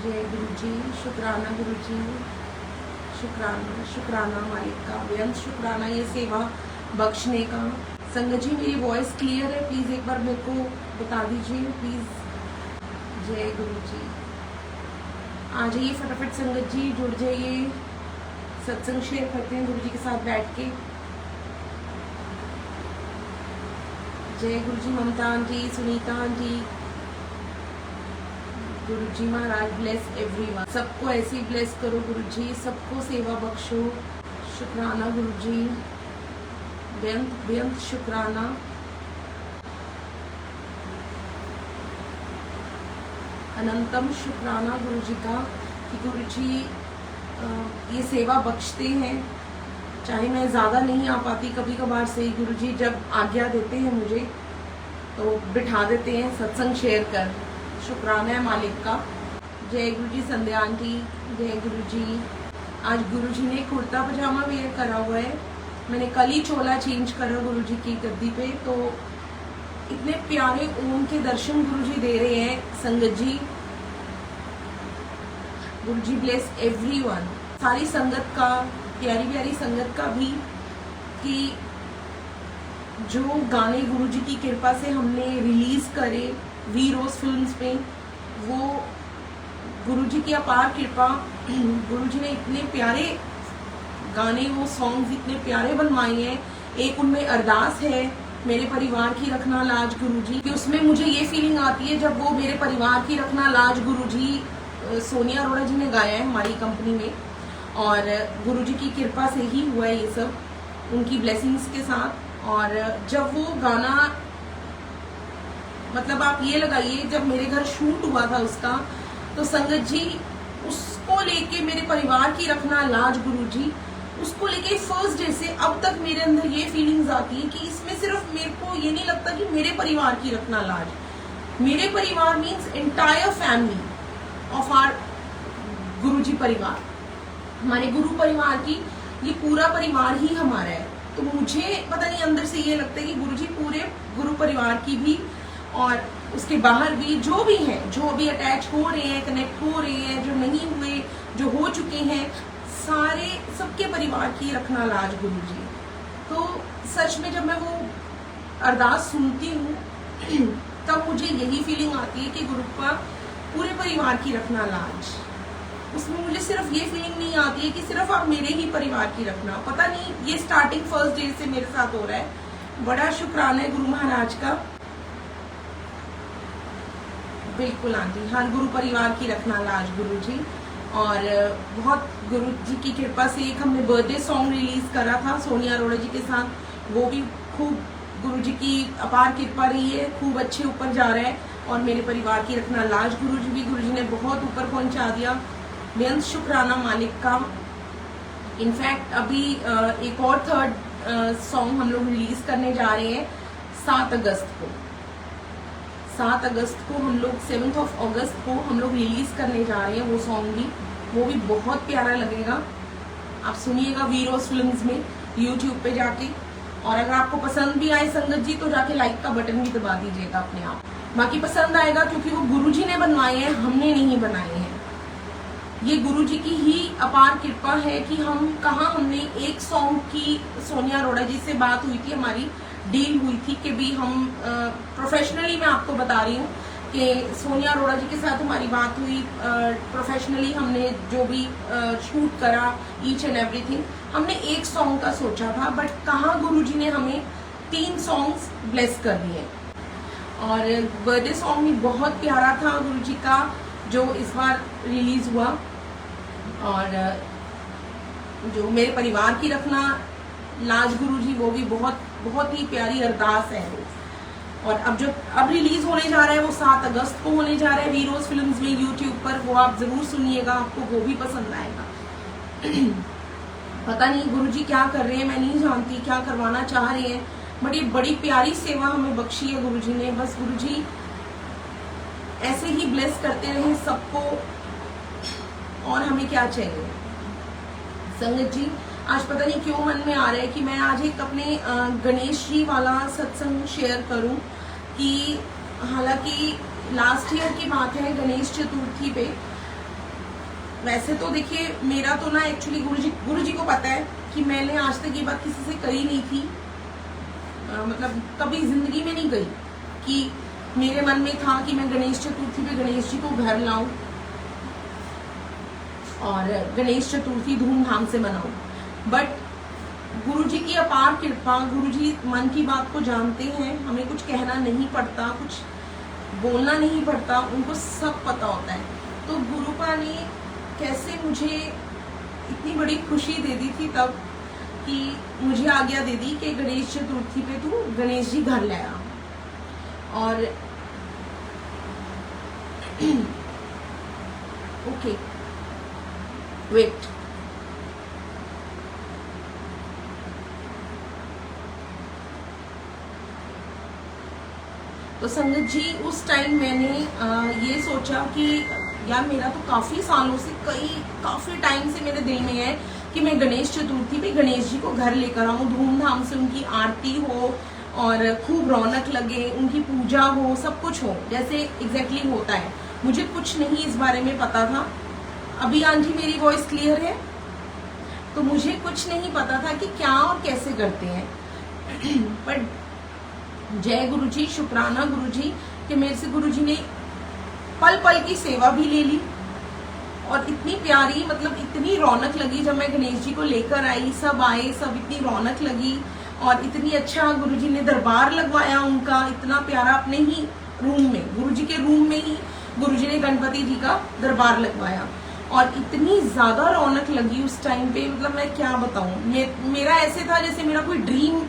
जय गुरु जी, शुक्राना गुरु जी, शुक्राना शुक्राना मालिक का, बेअंत शुक्राना ये सेवा बख्शने का। संगत जी मेरी वॉइस क्लियर है? प्लीज़ एक बार मेरे को बता दीजिए प्लीज़। जय गुरु जी। आ जाइए फटाफट संगत जी, जुड़ जाइए, सत्संग शेयर करते हैं गुरु जी के साथ बैठ के। जय गुरु जी। ममता आंटी, सुनीता आंटी, गुरु जी महाराज ब्लेस एवरीवन, सबको ऐसे ही ब्लेस करो गुरु जी, सबको सेवा बख्शो। शुक्राना गुरु जी, बेअंत बेअंत शुक्राना। अनंतम शुक्राना गुरु जी का कि गुरु जी ये सेवा बख्शते हैं। चाहे मैं ज़्यादा नहीं आ पाती, कभी कभार से ही गुरु जी जब आज्ञा देते हैं मुझे तो बिठा देते हैं सत्संग शेयर कर। शुक्राना है मालिक का। जय गुरु जी। संध्या आंटी, जय गुरु जी। आज गुरु जी ने कुर्ता पजामा वेयर करा हुआ है, मैंने कल ही चोला चेंज करा गुरु जी की गद्दी पे। तो इतने प्यारे ओम के दर्शन गुरु जी दे रहे हैं संगत जी। गुरु जी ब्लेस एवरीवन, सारी संगत का, प्यारी प्यारी संगत का भी, कि जो गाने गुरु जी की कृपा से हमने रिलीज करे वी रोज फिल्म्स में, वो गुरु जी की अपार कृपा। गुरु जी ने इतने प्यारे गाने, वो सॉन्ग्स इतने प्यारे बनवाए हैं। एक उनमें अरदास है, मेरे परिवार की रखना लाज गुरु जी, कि उसमें मुझे ये फीलिंग आती है जब वो मेरे परिवार की रखना लाज गुरु जी सोनिया अरोड़ा जी ने गाया है हमारी कंपनी में, और गुरु जी की कृपा से ही हुआ है ये सब, उनकी ब्लेसिंग्स के साथ। और जब वो गाना, मतलब आप ये लगाइए, जब मेरे घर शूट हुआ था उसका, तो संगत जी उसको लेके मेरे परिवार की रखना लाज गुरु जी, उसको लेके फर्स्ट डे से अब तक मेरे अंदर ये फीलिंग्स आती है कि इसमें सिर्फ मेरे को ये नहीं लगता कि मेरे परिवार की रखना लाज, मेरे परिवार means entire family of our Guru ji परिवार, हमारे गुरु परिवार की, ये पूरा परिवार ही हमारा है। तो मुझे पता नहीं अंदर से ये लगता है कि गुरु जी पूरे गुरु परिवार की भी और उसके बाहर भी जो भी हैं, जो अभी अटैच हो रहे हैं, कनेक्ट हो रहे हैं, जो नहीं हुए, जो हो चुके हैं, सारे सबके परिवार की रखना लाज गुरु जी। तो सच में जब मैं वो अरदास सुनती हूँ तब मुझे यही फीलिंग आती है कि गुरु का पूरे परिवार की रखना लाज। उसमें मुझे सिर्फ ये फीलिंग नहीं आती है कि सिर्फ आप मेरे ही परिवार की रखना। पता नहीं, ये स्टार्टिंग फर्स्ट डे से मेरे साथ हो रहा है। बड़ा शुक्राना है गुरु महाराज का। बिल्कुल आंटी, हाँ, गुरु परिवार की रखना लाज गुरु जी। और बहुत गुरु जी की कृपा से एक हमने बर्थडे सॉन्ग रिलीज करा था सोनिया अरोड़ा जी के साथ, वो भी खूब गुरु जी की अपार कृपा रही है, खूब अच्छे ऊपर जा रहा है। और मेरे परिवार की रखना लाज गुरु जी भी गुरु जी ने बहुत ऊपर पहुंचा दिया। बेअंत शुक्राना मालिक का। इनफैक्ट अभी एक और थर्ड सॉन्ग हम लोग रिलीज करने जा रहे हैं 7 अगस्त को। 7 अगस्त को हम लोग, 7 अगस्त को हम लोग रिलीज करने जा रहे हैं वो सॉन्ग भी, वो भी बहुत प्यारा लगेगा। आप सुनिएगा वीरोस फिल्म्स में यूट्यूब पे जाके। और अगर आपको पसंद भी आए संगत जी तो जाके लाइक का बटन भी दबा दीजिएगा अपने आप। बाकी पसंद आएगा क्योंकि वो गुरु जी ने बनवाए हैं, हमने नहीं बनाए हैं। ये गुरु जी की ही अपार कृपा है कि हमने एक सॉन्ग की, सोनिया अरोड़ा जी से बात हुई थी, हमारी डील हुई थी कि भी हम प्रोफेशनली, मैं आपको बता रही हूँ कि सोनिया अरोड़ा जी के साथ हमारी बात हुई, प्रोफेशनली हमने जो भी शूट करा, ईच एंड एवरीथिंग, हमने एक सॉन्ग का सोचा था, बट कहाँ गुरु जी ने हमें 3 सॉन्ग्स ब्लेस कर दिए। और बर्थडे सॉन्ग भी बहुत प्यारा था गुरु जी का जो इस बार रिलीज हुआ। और जो मेरे परिवार की रखना लाज गुरु जी, वो भी बहुत बहुत ही प्यारी अरदास है। और अब रिलीज होने जा रहा है वो 7 अगस्त को होने जा रहा है वीरोज फिल्म्स में यूट्यूब पर, वो आप जरूर सुनिएगा, आपको वो भी पसंद आएगा। पता नहीं गुरु जी क्या कर रहे हैं, मैं नहीं जानती क्या करवाना चाह रहे हैं, बट ये बड़ी प्यारी सेवा हमें बख्शी है गुरु जी ने। बस गुरु जी ऐसे ही ब्लेस करते रहे सबको, और हमें क्या चाहिए। संगत जी आज पता नहीं क्यों मन में आ रहा है कि मैं आज एक अपने गणेश जी वाला सत्संग शेयर करूं, कि हालांकि लास्ट ईयर की बात है, गणेश चतुर्थी पे वैसे तो देखिए मेरा तो ना एक्चुअली गुरुजी को पता है कि मैंने आज तक ये बात किसी से कही नहीं थी, मतलब कभी जिंदगी में नहीं गई कि मेरे मन में था कि मैं गणेश चतुर्थी पे गणेश जी को घर लाऊं और गणेश चतुर्थी धूमधाम से मनाऊं। बट गुरुजी की अपार कृपा, गुरुजी मन की बात को जानते हैं, हमें कुछ कहना नहीं पड़ता, कुछ बोलना नहीं पड़ता, उनको सब पता होता है। तो गुरुपा ने कैसे मुझे इतनी बड़ी खुशी दे दी थी तब कि मुझे आज्ञा दे दी कि गणेश चतुर्थी पे तू गणेश जी घर ले आ। और ओके वेट, तो संगत जी उस टाइम मैंने ये सोचा कि यार मेरा तो काफी सालों से काफी टाइम से मेरे दिल में है कि मैं गणेश चतुर्थी पे गणेश जी को घर लेकर आऊं, धूमधाम से उनकी आरती हो और खूब रौनक लगे, उनकी पूजा हो, सब कुछ हो जैसे एग्जैक्टली होता है। मुझे कुछ नहीं इस बारे में पता था। अभी आंटी मेरी वॉइस क्लियर है? तो मुझे कुछ नहीं पता था कि क्या और कैसे करते हैं। पर जय गुरुजी, शुक्राना गुरुजी कि मेरे से गुरुजी ने पल पल की सेवा भी ले ली और इतनी प्यारी, मतलब इतनी रौनक लगी जब मैं गणेश जी को लेकर आई, सब आए, सब इतनी रौनक लगी और इतनी अच्छा गुरुजी ने दरबार लगवाया उनका, इतना प्यारा अपने ही रूम में, गुरुजी के रूम में ही गुरुजी ने गणपति जी का दरबार लगवाया और इतनी ज्यादा रौनक लगी उस टाइम पे, मतलब मैं क्या बताऊं। मेरा ऐसे था जैसे मेरा कोई ड्रीम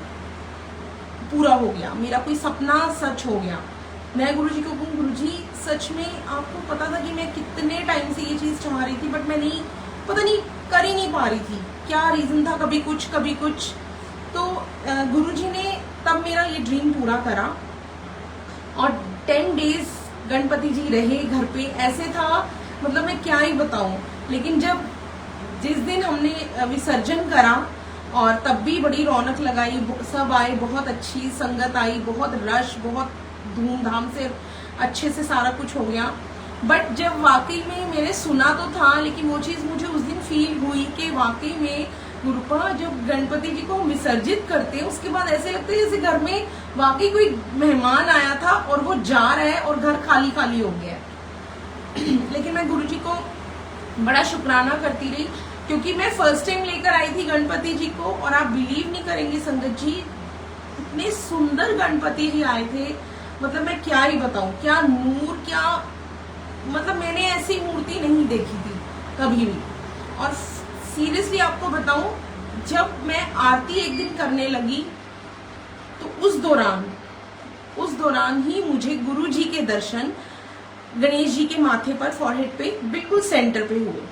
पूरा हो गया, मेरा कोई सपना सच हो गया। मैं गुरुजी को कहूँ गुरुजी सच में आपको पता था कि मैं कितने टाइम से ये चीज चाह रही थी बट मैं नहीं, पता नहीं कर ही नहीं पा रही थी, क्या रीजन था, कभी कुछ कभी कुछ। तो गुरुजी ने तब मेरा ये ड्रीम पूरा करा और 10 डेज गणपति जी रहे घर पे। ऐसे था मतलब मैं क्या ही बताऊं। लेकिन जिस दिन हमने विसर्जन करा और तब भी बड़ी रौनक लगाई, सब आए, बहुत अच्छी संगत आई, बहुत रश, बहुत धूमधाम से अच्छे से सारा कुछ हो गया। बट जब वाकई में मैंने सुना तो था, लेकिन वो चीज मुझे उस दिन फील हुई कि वाकई में गुरुपा जब गणपति जी को विसर्जित करते हैं उसके बाद ऐसे लगता है जैसे घर में वाकई कोई मेहमान आया था और वो जा रहा है और घर खाली खाली हो गया है। लेकिन मैं गुरुजी को बड़ा शुक्राना करती रही क्योंकि मैं फर्स्ट टाइम लेकर आई थी गणपति जी को और आप बिलीव नहीं करेंगे संगत जी, इतने सुंदर गणपति जी आए थे, मतलब मैं क्या ही बताऊं, क्या नूर, क्या मतलब मैंने ऐसी मूर्ति नहीं देखी थी कभी भी। और सीरियसली आपको बताऊं, जब मैं आरती एक दिन करने लगी तो उस दौरान ही मुझे गुरु जी के दर्शन गणेश जी के माथे पर, फॉरहेड पे, बिल्कुल सेंटर पे हुए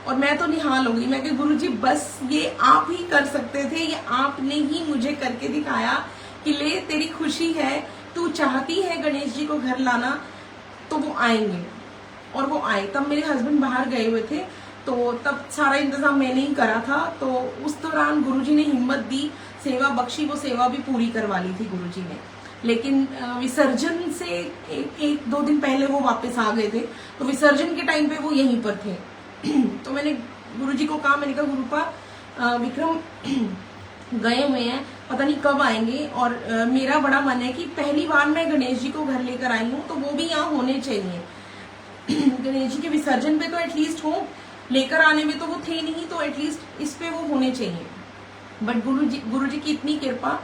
और मैं तो निहाल हो गई। मैं कही गुरु जी बस ये आप ही कर सकते थे, ये आपने ही मुझे करके दिखाया कि ले तेरी खुशी है, तू चाहती है गणेश जी को घर लाना तो वो आएंगे। और वो आए। तब मेरे हस्बैंड बाहर गए हुए थे तो तब सारा इंतजाम मैंने ही करा था। तो उस दौरान गुरुजी ने हिम्मत दी, सेवा बख्शी, वो सेवा भी पूरी करवा ली थी गुरुजी ने। लेकिन विसर्जन से एक दो दिन पहले वो वापस आ गए थे, तो विसर्जन के टाइम पे वो यहीं पर थे। तो मैंने गुरुजी को कहा, मैंने कहा गुरुपा विक्रम गए हुए हैं, पता नहीं कब आएंगे और मेरा बड़ा मन है कि पहली बार मैं गणेश जी को घर लेकर आई हूँ तो वो भी यहाँ होने चाहिए। गणेश जी के विसर्जन पे तो एटलीस्ट हो, लेकर आने में तो वो थे नहीं, तो एटलीस्ट इस पे वो होने चाहिए। बट गुरुजी की इतनी कृपा,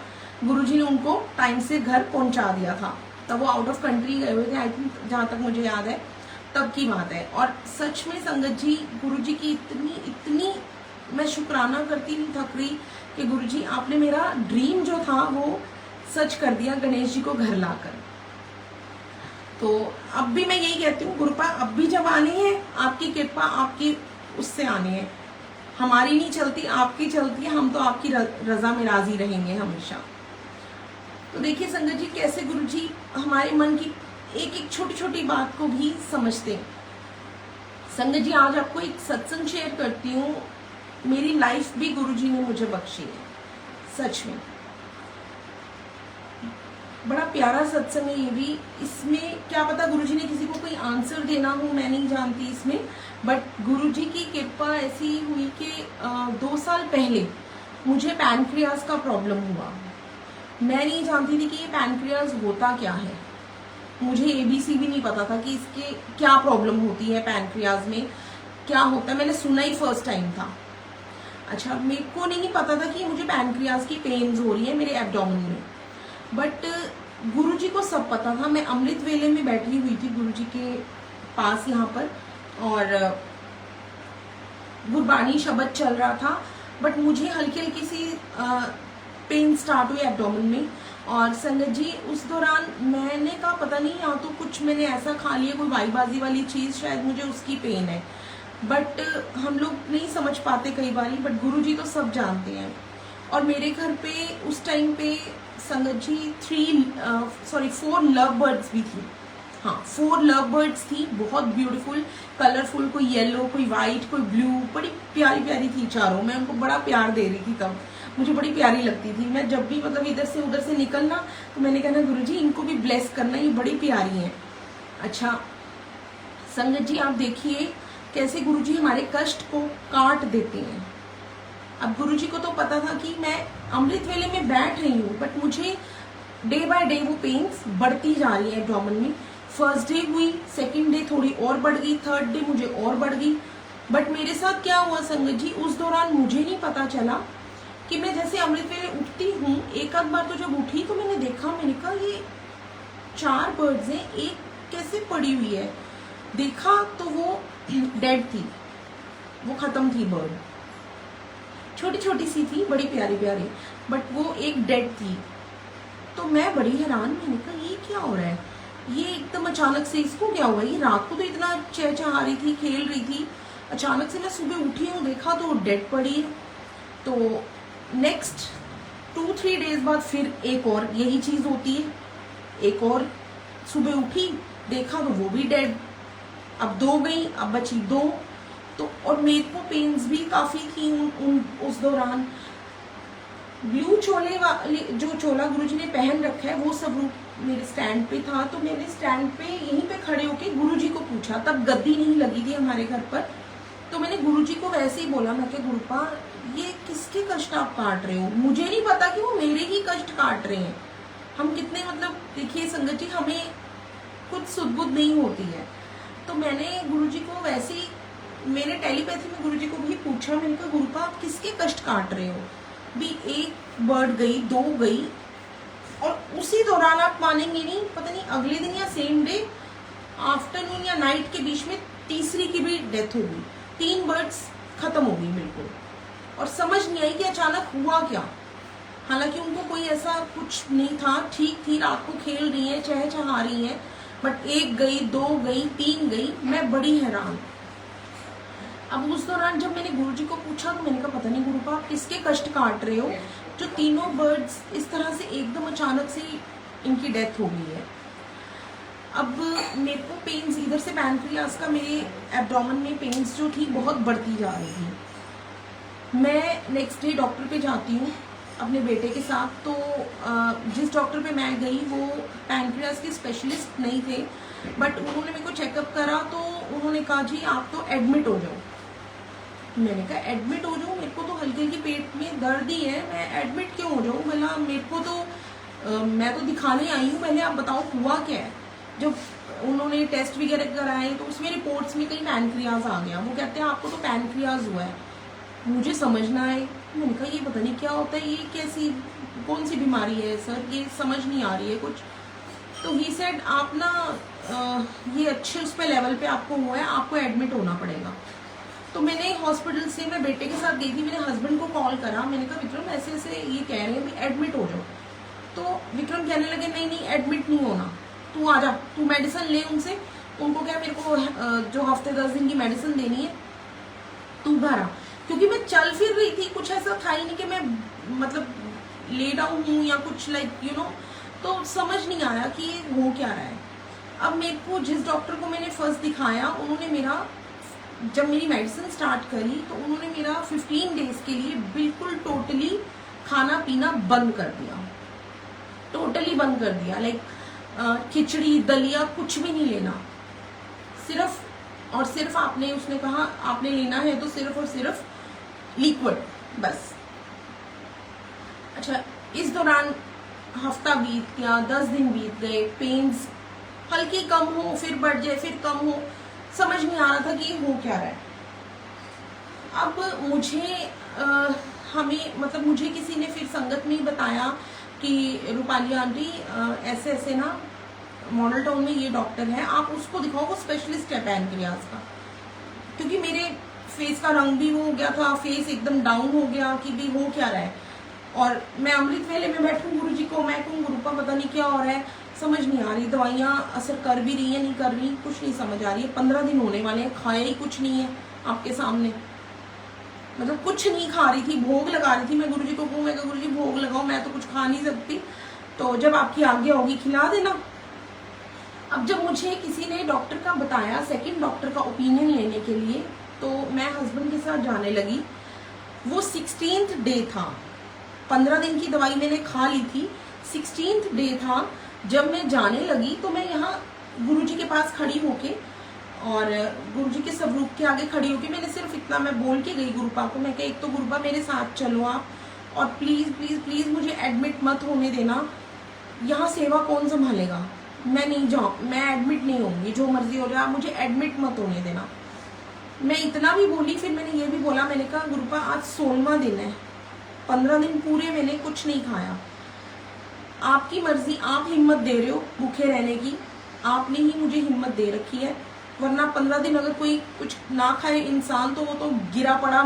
गुरुजी ने उनको टाइम से घर पहुंचा दिया था। तब वो आउट ऑफ कंट्री गए हुए थे, आई थिंक, जहां तक मुझे याद है तब की बात है। और सच में संगत जी, गुरुजी की इतनी मैं शुक्राना करती नहीं थक रही कि गुरुजी आपने मेरा ड्रीम जो था वो सच कर दिया गणेश जी को घर लाकर। तो अब भी मैं यही कहती हूँ गुरुपा, अब भी जब आनी है आपकी कृपा, आपकी उससे आनी है, हमारी नहीं चलती, आपकी चलती है। हम तो आपकी रजा में राजी रहेंगे हमेशा। तो देखिए संगत जी कैसे गुरुजी हमारे मन की एक एक छोटी छोटी बात को भी समझते हैं। संगत जी आज आपको एक सत्संग शेयर करती हूँ, मेरी लाइफ भी गुरुजी ने मुझे बख्शी है, सच में बड़ा प्यारा सत्संग है ये भी। इसमें क्या पता गुरुजी ने किसी को कोई आंसर देना हो, मैं नहीं जानती इसमें, बट गुरुजी की कृपा ऐसी हुई कि 2 साल पहले मुझे पैनक्रियाज का प्रॉब्लम हुआ। मैं नहीं जानती थी कि ये पैनक्रियाज होता क्या है, मुझे एबीसी भी नहीं पता था कि इसके क्या प्रॉब्लम होती है, पैनक्रियाज में क्या होता है, मैंने सुना ही फर्स्ट टाइम था। अच्छा, मेरे को नहीं पता था कि मुझे पैनक्रियाज की पेन्स हो रही है मेरे एब्डोमेन में, बट गुरुजी को सब पता था। मैं अमृत वेले में बैठी हुई थी गुरुजी के पास यहाँ पर, और गुरबानी शब्द चल रहा था, बट मुझे हल्की हल्की सी पेन स्टार्ट हुई एब्डोमेन में। और संगत जी उस दौरान मैंने कहा पता नहीं, या तो कुछ मैंने ऐसा खा लिया कोई वाईबाजी वाली चीज़, शायद मुझे उसकी पेन है, बट हम लोग नहीं समझ पाते कई बार, बट गुरुजी तो सब जानते हैं। और मेरे घर पे उस टाइम पे संगत जी 4 लव बर्ड्स भी थी। हाँ, 4 लव बर्ड्स थी, बहुत ब्यूटीफुल कलरफुल, कोई येलो, कोई वाइट, कोई ब्लू, बड़ी प्यारी प्यारी थी चारों। मैं उनको बड़ा प्यार दे रही थी, तब मुझे बड़ी प्यारी लगती थी। मैं जब भी मतलब इधर से उधर से निकलना तो मैंने कहना गुरुजी इनको भी ब्लेस करना, ये बड़ी प्यारी हैं। अच्छा संगत जी आप देखिए कैसे गुरुजी हमारे कष्ट को काट देते हैं। अब गुरुजी को तो पता था कि मैं अमृत वेले में बैठ रही हूँ, बट मुझे डे बाय डे वो पेन्स बढ़ती जा रही है एब्डोमेन में। फर्स्ट डे हुई, सेकंड डे थोड़ी और बढ़ गई, थर्ड डे मुझे और बढ़ गई। बट मेरे साथ क्या हुआ संगत जी, उस दौरान मुझे नहीं पता चला कि मैं जैसे अमृत वेले उठती हूँ, एक आध बार तो जब उठी तो मैंने देखा, मैंने कहा ये 4 बर्ड्स हैं, एक कैसे पड़ी हुई है। देखा तो वो डेड थी, वो खत्म थी बर्ड, छोटी छोटी सी थी, बड़ी प्यारी प्यारी, बट वो एक डेड थी। तो मैं बड़ी हैरान, मैंने कहा ये क्या हो रहा है, ये एकदम अचानक से इसको क्या हुआ, ये रात को तो इतना चहचहा रही थी, खेल रही थी, अचानक से मैं सुबह उठी हूँ, देखा तो डेड पड़ी है। तो नेक्स्ट 2-3 डेज बाद फिर एक और यही चीज होती है, एक और सुबह उठी देखा तो वो भी डेड, अब 2 गई, अब बची 2। तो और मेरे को पेन्स भी काफी थी उस दौरान। ब्लू चोले वाले जो चोला गुरुजी ने पहन रखा है वो सब मेरे स्टैंड पे था, तो मैंने स्टैंड पे यहीं पे खड़े होके गुरुजी को पूछा, तब गद्दी नहीं लगी थी हमारे घर पर, तो मैंने गुरुजी को वैसे ही बोला, मैं क्या गुरुपा ये किसके कष्ट आप काट रहे हो, मुझे नहीं पता कि वो मेरे ही कष्ट काट रहे हैं। हम कितने मतलब देखिए संगत जी हमें कुछ सुध-बुध नहीं होती है। तो मैंने गुरुजी को वैसे ही मैंने टेलीपैथी में गुरुजी को भी पूछा, मैंने कहा गुरुपा आप किसके कष्ट काट रहे हो, भी एक बर्ड गई, 2 गई, और उसी दौरान आप मानेंगे नहीं, पता नहीं अगले दिन या सेम डे आफ्टरनून या नाइट के बीच में तीसरी की भी डेथ हो गई। 3 बर्ड्स खत्म हो गई बिल्कुल, और समझ नहीं आई कि अचानक हुआ क्या। हालांकि उनको कोई ऐसा कुछ नहीं था, ठीक थी, रात को खेल रही है, चहचहा रही है, बट 1 गई, 2 गई, 3 गई, मैं बड़ी हैरान। अब उस दौरान जब मैंने गुरुजी को पूछा तो मैंने कहा पता नहीं गुरुपा आप किसके कष्ट काट रहे हो, जो तीनों बर्ड्स इस तरह से एकदम अचानक से इनकी डेथ हो गई है। अब मेरे को पेन्स इधर से पैनक्रियाज का, मेरे एब्डोमेन में पेन्स जो थी बहुत बढ़ती जा रही थी। मैं नेक्स्ट डे डॉक्टर पे जाती हूँ अपने बेटे के साथ, तो जिस डॉक्टर पे मैं गई वो पैनक्रियाज के स्पेशलिस्ट नहीं थे, बट उन्होंने मेरे को चेकअप करा तो उन्होंने कहा जी आप तो एडमिट हो जाओ। मैंने कहा एडमिट हो जाऊँ, मेरे को तो हल्के हल्की पेट में दर्द ही है, मैं एडमिट क्यों हो जाऊँ, भला मेरे को तो मैं तो दिखाने आई हूँ, पहले आप बताओ हुआ क्या है। जब उन्होंने टेस्ट वगैरह कराए तो उसमें रिपोर्ट्स में कहीं पैनक्रियाज आ गया, वो कहते हैं आपको तो पैनक्रियाज हुआ है। मुझे समझ ना आए, मैंने कहा ये पता नहीं क्या होता है, ये कैसी कौन सी बीमारी है सर, ये समझ नहीं आ रही है कुछ। तो ही सेड आप ना ये अच्छे उस पे लेवल पे आपको हुआ है, आपको एडमिट होना पड़ेगा। तो मैंने हॉस्पिटल से, मैं बेटे के साथ गई थी, मेरे हस्बैंड को कॉल करा, मैंने कहा विक्रम ऐसे ऐसे ये कह रहे हैं भी एडमिट हो जाओ। तो विक्रम कहने लगे नहीं नहीं एडमिट नहीं होना, तू आ जा, तू मेडिसिन ले उनसे, उनको क्या मेरे को जो हफ्ते 10 दिन की मेडिसिन देनी है, तू घर आ। क्योंकि मैं चल फिर रही थी, कुछ ऐसा था ही नहीं कि मैं मतलब ले डाउन हूँ या कुछ लाइक यू नो, तो समझ नहीं आया कि ये हो क्या रहा है। अब मेरे को जिस डॉक्टर को मैंने फर्स्ट दिखाया, उन्होंने मेरा जब मेरी मेडिसिन स्टार्ट करी तो उन्होंने मेरा 15 डेज के लिए बिल्कुल टोटली खाना पीना बंद कर दिया, टोटली बंद कर दिया। लाइक खिचड़ी दलिया कुछ भी नहीं लेना, सिर्फ और सिर्फ आपने, उसने कहा आपने लेना है तो सिर्फ और सिर्फ लिक्विड बस। अच्छा, इस दौरान हफ्ता बीत गया, 10 दिन बीत गए, पेन्स हल्की कम हो फिर बढ़ जाए फिर कम हो, समझ नहीं आ रहा था कि ये हो क्या रहा है। अब मुझे मुझे किसी ने फिर संगत में ही बताया कि रूपाली आंटी ऐसे ऐसे ना मॉडल टाउन में ये डॉक्टर है, आप उसको दिखाओ, वो स्पेशलिस्ट है पैनक्रियाज का। क्योंकि मेरे फेस का रंग भी हो गया था, फेस एकदम डाउन हो गया कि भी हो क्या रहा है। और मैं अमृत वेले में बैठूं गुरुजी को मैं कहूँ गुरुपा पता नहीं क्या हो रहा है, समझ नहीं आ रही, दवाइयाँ असर कर भी रही है नहीं कर रही, कुछ नहीं समझ आ रही है। 15 दिन होने वाले हैं, खाया ही कुछ नहीं है आपके सामने, मतलब कुछ नहीं खा रही थी, भोग लगा रही थी। मैं गुरुजी को कहूँ, मैं गुरुजी भोग लगाओ, मैं तो कुछ खा नहीं सकती, तो जब आपकी आज्ञा होगी खिला देना। अब जब मुझे किसी ने डॉक्टर का बताया, सेकंड डॉक्टर का ओपिनियन लेने के लिए, तो मैं हस्बैंड के साथ जाने लगी। वो 16th डे था, 15 दिन की दवाई मैंने खा ली थी, 16th डे था जब मैं जाने लगी। तो मैं यहाँ गुरुजी के पास खड़ी होके और गुरुजी के स्वरूप के आगे खड़ी होके मैंने सिर्फ इतना मैं बोल के गई गुरुपा को, मैं कहा एक तो गुरुपा मेरे साथ चलो आप, और प्लीज प्लीज प्लीज मुझे एडमिट मत होने देना, यहाँ सेवा कौन संभालेगा, मैं नहीं जाऊँ, मैं एडमिट नहीं होंगी, जो मर्जी हो जाए आप मुझे एडमिट मत होने देना। मैं इतना भी बोली, फिर मैंने ये भी बोला, मैंने कहा गुरुपा आज 16वां दिन है, 15 दिन पूरे मैंने कुछ नहीं खाया, आपकी मर्जी, आप हिम्मत दे रहे हो भूखे रहने की, आपने ही मुझे हिम्मत दे रखी है, वरना 15 दिन अगर कोई कुछ ना खाए इंसान तो वो तो गिरा पड़ा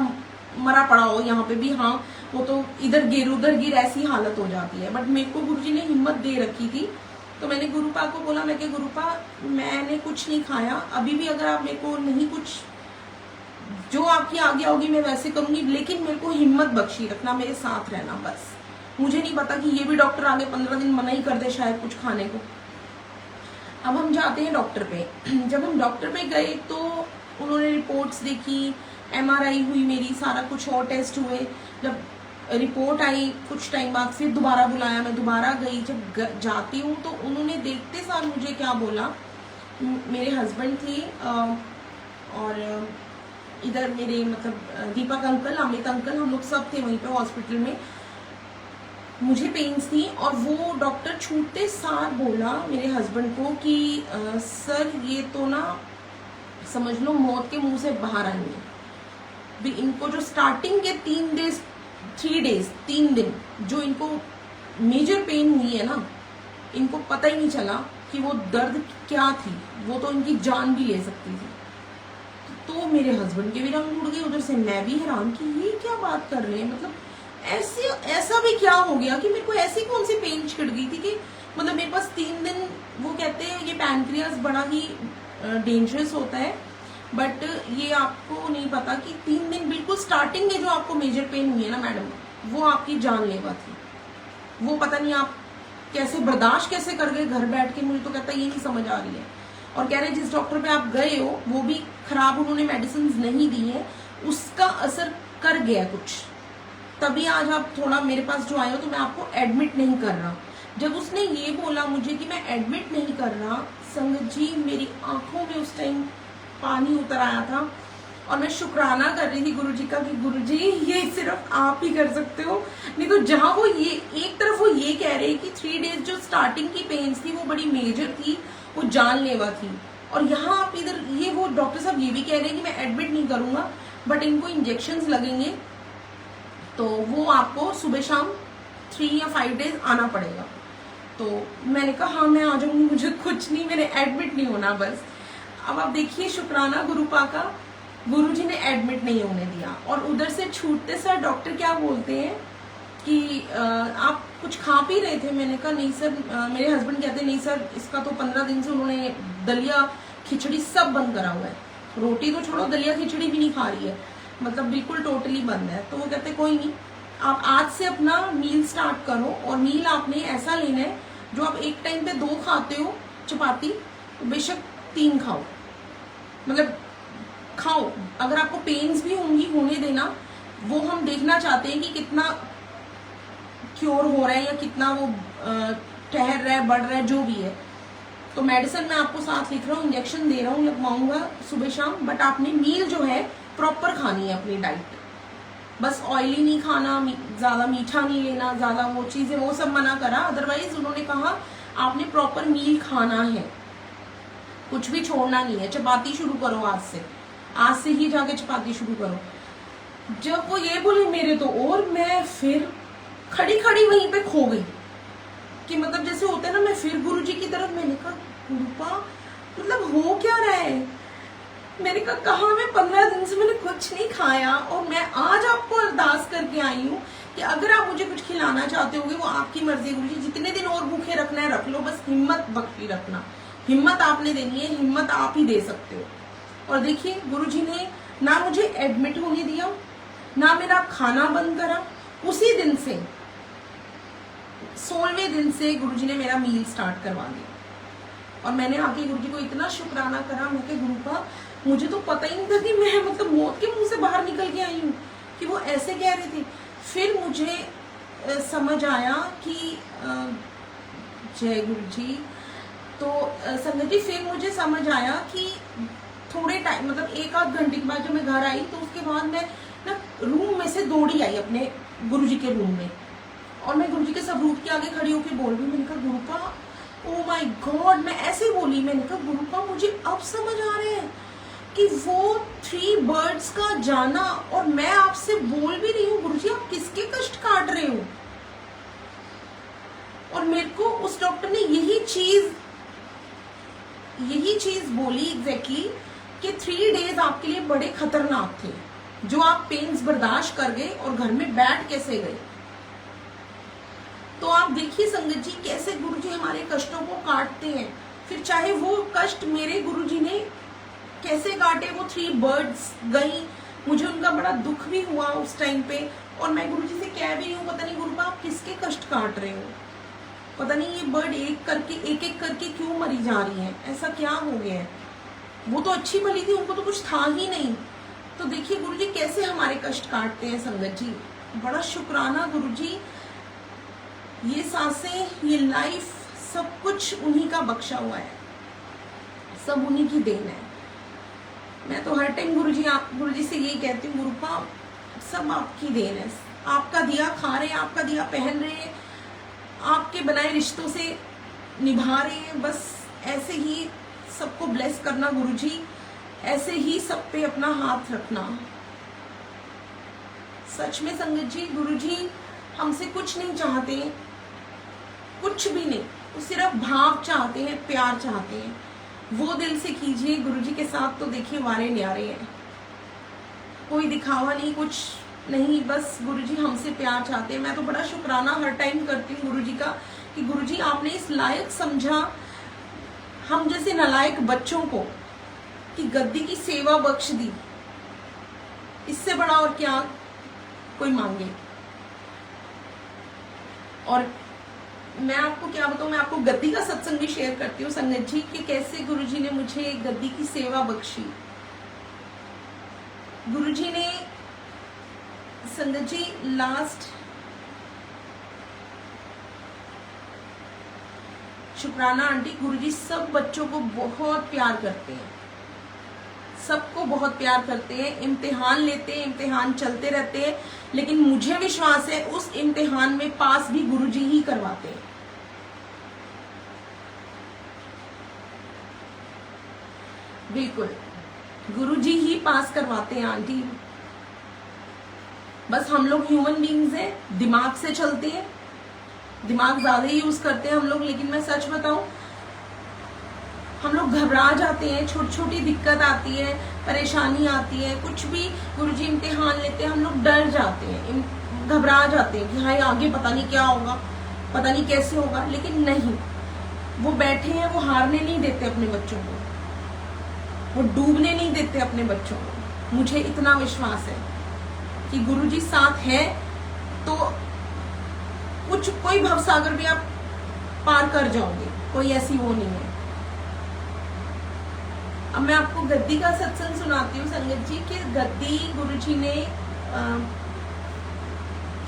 मरा पड़ा हो यहाँ पे भी, हाँ वो तो इधर गिर उधर गिर ऐसी हालत हो जाती है। बट मेरे को गुरुजी ने हिम्मत दे रखी थी, तो मैंने गुरुपा को बोला, मैं क्या गुरुपा मैंने कुछ नहीं खाया, अभी भी अगर आप मेरे को नहीं कुछ, जो आपकी आज्ञा होगी मैं वैसे करूंगी, लेकिन मेरे को हिम्मत बख्शी रखना, मेरे साथ रहना बस। मुझे नहीं पता कि ये भी डॉक्टर आगे 15 दिन मना ही कर दे शायद कुछ खाने को। अब हम जाते हैं डॉक्टर पे। जब हम डॉक्टर पे गए तो उन्होंने रिपोर्ट्स देखी, MRI हुई मेरी, सारा कुछ और टेस्ट हुए। जब रिपोर्ट आई कुछ टाइम बाद फिर दोबारा बुलाया, मैं दोबारा गई। जब जाती हूँ तो उन्होंने देखते सार मुझे क्या बोला, मेरे हस्बैंड थे और इधर मेरे मतलब दीपक अंकल, अमित अंकल, हम लोग सब थे वहीं पे हॉस्पिटल में। मुझे पेन्स थी और वो डॉक्टर छूटते सार बोला मेरे हस्बैंड को कि सर ये तो ना समझ लो मौत के मुंह से बाहर आई है भी। इनको जो स्टार्टिंग के 3 दिन जो इनको मेजर पेन हुई है ना, इनको पता ही नहीं चला कि वो दर्द क्या थी, वो तो इनकी जान भी ले सकती थी। तो मेरे हस्बैंड के भी रंग उड़ गए, उधर से मैं भी हैरान कि ये क्या बात कर रहे हैं, मतलब ऐसा भी क्या हो गया कि मेरे को ऐसी कौन सी पेन छिड़ गई थी कि मतलब मेरे पास 3 दिन, वो कहते हैं ये पैनक्रियास बड़ा ही डेंजरस होता है, बट ये आपको नहीं पता कि 3 दिन बिल्कुल स्टार्टिंग में जो आपको मेजर पेन हुई है ना मैडम, वो आपकी जानलेवा थी। वो पता नहीं आप कैसे बर्दाश्त कैसे कर गए घर बैठ के, मुझे तो कहता ये नहीं समझ आ रही है। और कह रहे जिस डॉक्टर पे आप गए हो वो भी खराब, उन्होंने मेडिसिन नहीं दी है, उसका असर कर गया कुछ, तभी आज आप थोड़ा मेरे पास जो आए हो तो मैं आपको एडमिट नहीं कर रहा। जब उसने ये बोला मुझे कि मैं एडमिट नहीं कर रहा, संगत जी मेरी आंखों में उस टाइम पानी उतर आया था और मैं शुक्राना कर रही थी गुरुजी का कि गुरुजी ये सिर्फ आप ही कर सकते हो। नहीं तो जहां वो ये एक तरफ वो ये कह रहे कि 3 डेज जो स्टार्टिंग की पेन्स थी वो बड़ी मेजर थी, वो जानलेवा थी, और यहाँ आप इधर ये वो डॉक्टर साहब ये भी कह रहे हैं कि मैं एडमिट नहीं करूंगा बट इनको इंजेक्शंस लगेंगे तो वो आपको सुबह शाम 3 या 5 डेज आना पड़ेगा। तो मैंने कहा हाँ मैं आ जाऊंगी, मुझे कुछ नहीं, मैंने एडमिट नहीं होना बस। अब आप देखिए शुक्राना गुरुपा का, गुरुजी ने एडमिट नहीं होने दिया। और उधर से छूटते सर डॉक्टर क्या बोलते हैं कि आप कुछ खा पी रहे थे। मैंने कहा नहीं सर, मेरे हस्बैंड कहते नहीं सर इसका तो 15 दिन से उन्होंने दलिया खिचड़ी सब बंद करा हुआ है, रोटी तो छोड़ो दलिया खिचड़ी भी नहीं खा रही है, मतलब बिल्कुल टोटली बंद है। तो वो कहते कोई नहीं, आप आज से अपना मील स्टार्ट करो, और मील आपने ऐसा लेना है जो आप एक टाइम पे 2 खाते हो चपाती, तो बेशक 3 खाओ, मतलब खाओ। अगर आपको पेन्स भी होंगी होने देना, वो हम देखना चाहते हैं कि कितना क्योर हो रहा है या कितना वो ठहर रहा है, बढ़ रहा है, जो भी है। तो मेडिसिन मैं आपको साथ लिख रहा हूँ, इंजेक्शन दे रहा हूँ, लगवाऊंगा सुबह शाम, बट आपने मील जो है प्रॉपर खानी है अपनी डाइट। बस ऑयली नहीं खाना, ज्यादा मीठा नहीं लेना, ज्यादा वो चीजें वो सब मना करा। अदरवाइज उन्होंने कहा आपने प्रॉपर मील खाना है, कुछ भी छोड़ना नहीं है। चपाती शुरू करो आज से ही जाके चपाती शुरू करो। जब वो ये बोले मेरे तो, और मैं फिर खड़ी खड़ी वहीं पे खो गई कि मतलब जैसे होता है ना, मैं फिर गुरुजी की तरफ, मैंने कहा गुरुपा मतलब हो क्या रहा है। मैंने कहा मैं 15 दिन से मैंने कुछ नहीं खाया और मैं आज आपको अरदास करके आई हूँ कि अगर आप मुझे कुछ खिलाना चाहते होगे वो आपकी मर्जी गुरुजी, जितने दिन और भूखे रखना है रख लो, बस हिम्मत बख्शी रखना, हिम्मत आपने देनी है, हिम्मत आप ही दे सकते हो। और देखिए गुरुजी ने ना मुझे एडमिट होने दिया, ना मेरा खाना बंद करा। उसी दिन से 16वें दिन से गुरुजी ने मेरा मील स्टार्ट करवा दिया। और मैंने आके गुरुजी को इतना शुक्राना करा, मैं कहा गुरुपा मुझे तो पता ही नहीं था कि मैं मतलब मौत के मुंह से बाहर निकल के आई हूँ, कि वो ऐसे कह रही थी। फिर मुझे समझ आया कि जय गुरुजी। तो संगत जी फिर मुझे समझ आया कि थोड़े टाइम मतलब 1-8 घंटे के बाद जब मैं घर आई, तो उसके बाद मैं ना रूम में से दौड़ी आई अपने गुरुजी के रूम में, और मैं गुरुजी के सबरूप के आगे खड़ी होकर बोल रही। मैंने कहा गुरुपा ओ माय गॉड, मैं ऐसे बोली, मैंने कहा गुरुपा मुझे अब समझ आ रहे हैं कि वो 3 बर्ड्स का जाना, और मैं आपसे बोल भी रही हूँ गुरुजी आप किसके कष्ट काट रहे हो। और मेरे को उस डॉक्टर ने यही चीज बोली एग्जैक्टली कि 3 डेज आपके लिए बड़े खतरनाक थे, जो आप पेन्स बर्दाश्त कर गए और घर में बैठ कैसे गए। तो आप देखिए संगत जी कैसे गुरुजी हमारे कष्टों को काटते हैं। फिर चाहे वो कष्ट मेरे गुरुजी ने कैसे काटे, वो 3 बर्ड्स गई, मुझे उनका बड़ा दुख भी हुआ उस टाइम पे। और मैं गुरुजी से कह भी रही हूँ पता नहीं गुरुपा आप किसके कष्ट काट रहे हो, पता नहीं ये बर्ड एक एक करके क्यों मरी जा रही है, ऐसा क्या हो गया है। वो तो अच्छी भली थी, उनको तो कुछ था ही नहीं। तो देखिए गुरुजी कैसे हमारे कष्ट काटते हैं संगत जी। बड़ा शुक्राना गुरुजी, ये सांसें, ये लाइफ, सब कुछ उन्हीं का बख्शा हुआ है, सब उन्हीं की देन है। मैं तो हर टाइम गुरुजी से यही कहती हूँ गुरुपा सब आपकी देन है, आपका दिया खा रहे हैं, आपका दिया पहन रहे हैं, आपके बनाए रिश्तों से निभा रहे हैं। बस ऐसे ही सबको ब्लेस करना गुरुजी, ऐसे ही सब पे अपना हाथ रखना। सच में संगत जी गुरुजी हमसे कुछ नहीं चाहते, कुछ भी नहीं, वो सिर्फ भाव चाहते हैं, प्यार चाहते हैं। वो दिल से कीजिए गुरुजी के साथ, तो देखिए वारे न्यारे हैं, कोई दिखावा नहीं, कुछ नहीं, बस गुरुजी हमसे प्यार चाहते हैं। मैं तो बड़ा शुक्राना हर टाइम करती हूँ गुरुजी का कि गुरुजी आपने इस लायक समझा हम जैसे नालायक बच्चों को, कि गद्दी की सेवा बख्श दी। इससे बड़ा और क्या कोई मांगे। और मैं आपको क्या बताऊं, मैं आपको गद्दी का सत्संग भी शेयर करती हूँ संगत जी कि कैसे गुरुजी ने मुझे गद्दी की सेवा बख्शी। गुरुजी ने संगत जी लास्ट शुक्राना आंटी, गुरुजी सब बच्चों को बहुत प्यार करते हैं, सबको बहुत प्यार करते हैं। इम्तिहान लेते हैं, इम्तिहान चलते रहते हैं, लेकिन मुझे विश्वास है उस इम्तिहान में पास भी गुरुजी ही करवाते हैं। बिल्कुल गुरुजी ही पास करवाते हैं आंटी। बस हम लोग ह्यूमन बीइंग्स हैं, दिमाग से चलते हैं, दिमाग ज्यादा यूज करते हैं हम लोग। लेकिन मैं सच बताऊं, हम लोग घबरा जाते हैं, छोटी छोटी दिक्कत आती है, परेशानी आती है, कुछ भी गुरुजी इम्तिहान लेते हैं हम लोग डर जाते हैं, घबरा जाते हैं कि हाय आगे पता नहीं क्या होगा, पता नहीं कैसे होगा। लेकिन नहीं, वो बैठे हैं, वो हारने नहीं देते अपने बच्चों को, वो डूबने नहीं देते अपने बच्चों को। मुझे इतना विश्वास है कि गुरुजी साथ है तो कुछ कोई भवसागर भी आप पार कर जाओगे, कोई ऐसी वो नहीं है। अब मैं आपको गद्दी का सत्संग सुनाती हूँ संगत जी कि गद्दी गुरुजी ने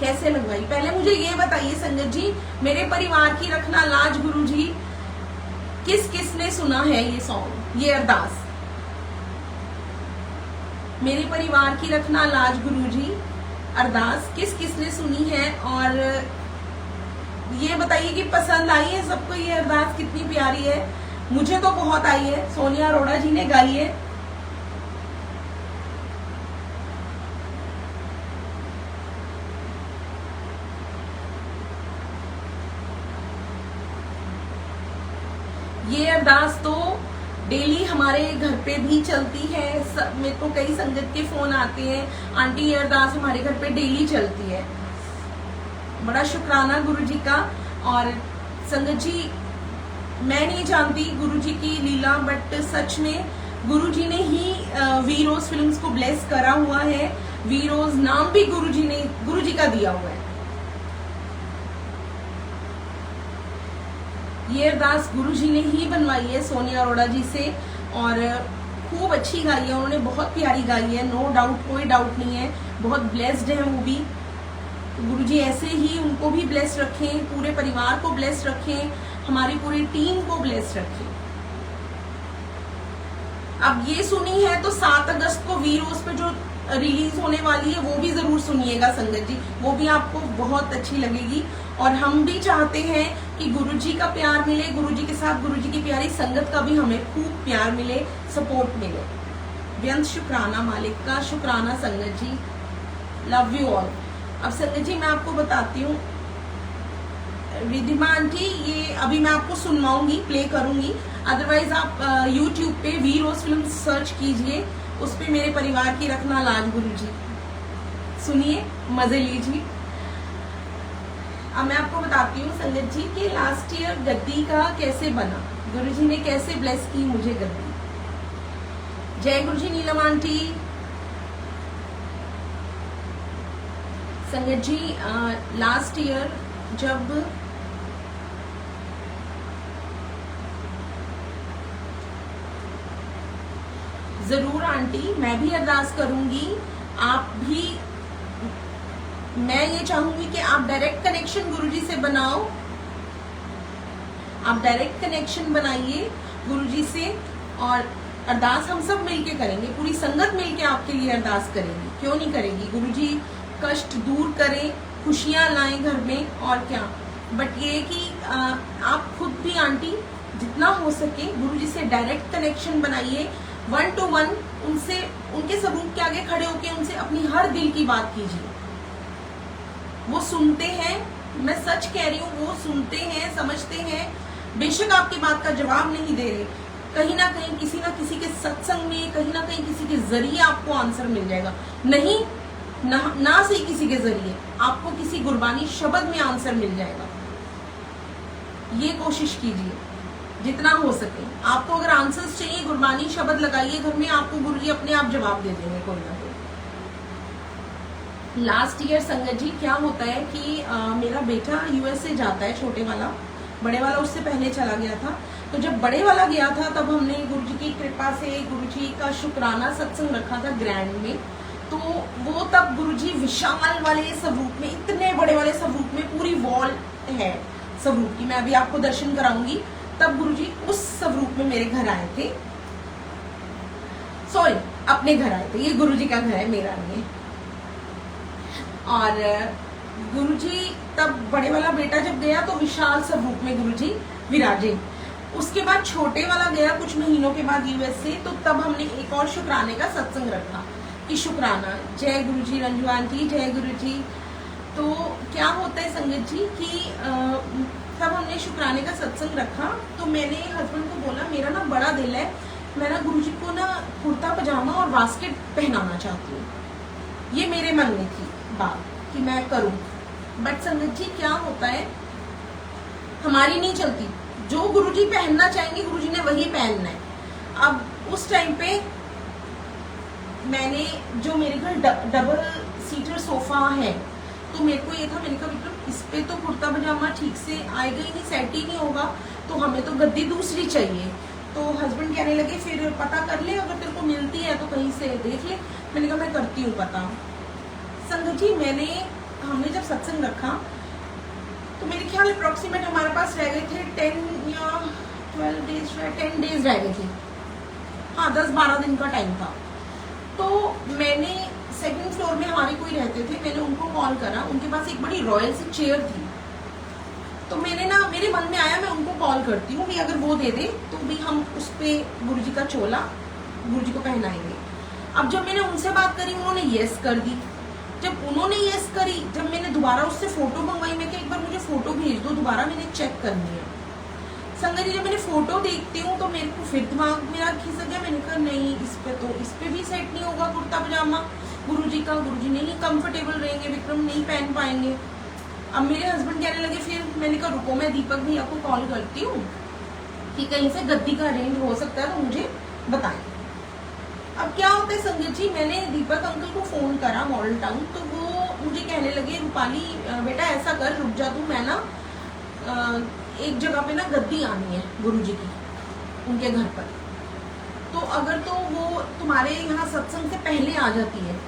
कैसे लगवाई। पहले मुझे ये बताइए संगत जी, मेरे परिवार की रखना लाज गुरुजी, किस किसने सुना है ये सॉन्ग, ये अरदास? मेरे परिवार की रखना लाज गुरुजी, अरदास किस किसने सुनी है? और ये बताइए कि पसंद आई है सबको ये अरदास? कितनी प्यारी है, मुझे तो बहुत आई है। सोनिया अरोड़ा जी ने गाई है। ये अरदास तो डेली हमारे घर पे भी चलती है। मेरे को कई संगत के फोन आते हैं, आंटी ये अरदास हमारे घर पे डेली चलती है। बड़ा शुक्राना गुरु जी का। और संगत जी, मैं नहीं जानती गुरु जी की लीला, बट सच में गुरु जी ने ही वी रोज फिल्म्स को ब्लेस करा हुआ है। वी रोज नाम भी गुरु जी का दिया हुआ है। ये अरदास गुरु जी ने ही बनवाई है सोनिया अरोड़ा जी से, और खूब अच्छी गाई है उन्होंने, बहुत प्यारी गाई है, नो डाउट, कोई डाउट नहीं है। बहुत ब्लेस्ड है वो भी। गुरु जी ऐसे ही उनको भी ब्लेस रखें, पूरे परिवार को ब्लेस रखें, हमारी पूरी टीम को ब्लेस रखें। अब ये सुनी है तो 7 अगस्त को वी रोज पे जो रिलीज होने वाली है वो भी जरूर सुनिएगा संगत जी, वो भी आपको बहुत अच्छी लगेगी। और हम भी चाहते हैं कि गुरु जी का प्यार मिले, गुरु जी के साथ गुरु जी की प्यारी संगत का भी हमें खूब प्यार मिले, सपोर्ट मिले। बेअंत शुक्राना मालिक का, शुक्राना संगत जी, लव यू ऑल। अब संगत जी मैं आपको बताती हूँ, रिधिमा आंटी ये अभी मैं आपको सुनवाऊंगी, प्ले करूंगी। अदरवाइज आप YouTube पे वी रोज फिल्म सर्च कीजिए, उस पे मेरे परिवार की रखना लाज गुरु जी, सुनिए, मजे लीजिए। अब मैं आपको बताती हूँ संगत जी कि लास्ट ईयर गद्दी का कैसे बना, गुरु जी ने कैसे ब्लेस की मुझे गद्दी। जय गुरु जी नीलम आंटी। संगत जी लास्ट ईयर जब जरूर आंटी, मैं भी अरदास करूंगी, आप भी। मैं ये चाहूंगी कि आप डायरेक्ट कनेक्शन गुरुजी से बनाओ, आप डायरेक्ट कनेक्शन बनाइए गुरुजी से, और अरदास हम सब मिलके करेंगे, पूरी संगत मिलके आपके लिए अरदास करेगी, क्यों नहीं करेगी। गुरुजी कष्ट दूर करें, खुशियां लाएं घर में, और क्या। बट ये कि आप खुद भी आंटी जितना हो सके गुरुजी से डायरेक्ट कनेक्शन बनाइए, 1 to 1 उनसे, उनके स्वरूप के आगे खड़े होकर उनसे अपनी हर दिल की बात कीजिए। वो सुनते हैं, मैं सच कह रही हूँ, वो सुनते हैं, समझते हैं। बेशक आपकी बात का जवाब नहीं दे रहे, कहीं ना कहीं किसी ना किसी के सत्संग में, कहीं ना कहीं किसी के जरिए आपको आंसर मिल जाएगा। नहीं ना सही किसी के जरिए, आपको किसी गुरबानी शब्द में आंसर मिल जाएगा। ये कोशिश कीजिए जितना हो सके। आपको अगर आंसर्स चाहिए, गुरबानी शब्द लगाइए घर में, आपको गुरुजी अपने आप जवाब दे देंगे कोई ना कोई। लास्ट ईयर संगत जी क्या होता है कि मेरा बेटा USA जाता है, छोटे वाला, बड़े वाला उससे पहले चला गया था। तो जब बड़े वाला गया था तब हमने गुरुजी की कृपा से गुरुजी का शुक्राना सत्संग रखा था ग्रैंड में। तो वो तब गुरुजी विशाल वाले स्वरूप में, इतने बड़े वाले स्वरूप में, पूरी वॉल है स्वरूप की, मैं अभी आपको दर्शन कराऊंगी। तब गुरुजी उस स्वरूप में मेरे घर आए थे, सॉरी अपने घर आए थे, ये गुरुजी का घर है, मेरा नहीं है। और गुरुजी तब बड़े वाला बेटा जब गया तो विशाल स्वरूप में गुरुजी विराजे। उसके बाद छोटे वाला गया कुछ महीनों के बाद US से, तो तब हमने एक और शुक्राने का सत्संग रखा कि शुक्राना। जय गुरुजी रंजू आंटी, जय गुरुजी। तो क्या होता है संगत जी कि तब हमने शुक्राने का सत्संग रखा, तो मैंने हस्बैंड को बोला मेरा ना बड़ा दिल है, मैं ना गुरुजी को ना कुर्ता पजामा और बास्केट पहनाना चाहती हूँ। ये मेरे मन में थी बात कि मैं करूं। बट संगत जी क्या होता है, हमारी नहीं चलती, जो गुरुजी पहनना चाहेंगे गुरुजी ने वही पहनना है। अब उस टाइम पे मैंने, जो मेरे घर डबल सीटर सोफा है, तो मेरे को ये था, मैंने कहा मतलब इस पे तो कुर्ता पजामा ठीक से आएगा ही नहीं, सेट ही नहीं होगा, तो हमें तो गद्दी दूसरी चाहिए। तो हस्बैंड कहने लगे फिर पता कर ले, अगर तेरे को मिलती है तो कहीं से देख ले। मैंने कहा मैं करती हूँ पता। संगत जी हमने जब सत्संग रखा तो मेरे ख्याल अप्रोक्सीमेट हमारे पास रह गए थे 10 या 12 डेज 10 डेज रह गए थे, हाँ 10-12 दिन का टाइम था। तो मैंने सेकंड फ्लोर में हमारे कोई रहते थे, मैंने उनको कॉल करा, उनके पास एक बड़ी रॉयल सी चेयर थी। तो मैंने ना, मेरे मन में आया मैं उनको कॉल करती हूँ भी अगर वो दे दे तो भी हम उस पे गुरुजी का चोला गुरुजी को पहनाएंगे। अब जब मैंने उनसे बात करी उन्होंने यस कर दी। जब उन्होंने यस करी, जब मैंने दोबारा उससे फोटो मंगवाई, मैं एक बार मुझे फोटो भेज दो, दोबारा मैंने चेक करनी है। संगत जी जब मैंने फोटो देखती हूँ तो मेरे को फिर दिमाग मेरा खिसक गया, मैंने कहा नहीं इस पे भी सेट नहीं होगा कुर्ता पजामा गुरुजी का, गुरुजी नहीं कंफर्टेबल रहेंगे, विक्रम नहीं पहन पाएंगे। अब मेरे हस्बैंड कहने लगे, फिर मैंने कहा रुको मैं दीपक भैया को कॉल करती हूँ कि कहीं से गद्दी का अरेंज हो सकता है तो मुझे बताएं। अब क्या होता है संगत जी, मैंने दीपक अंकल को फोन करा मॉडल टाउन, तो वो मुझे कहने लगे रूपाली बेटा ऐसा कर, रुक जा तू, मैं ना एक जगह पे ना गद्दी आनी है गुरुजी की उनके घर पर, तो अगर तो वो तुम्हारे यहाँ सत्संग से पहले आ जाती है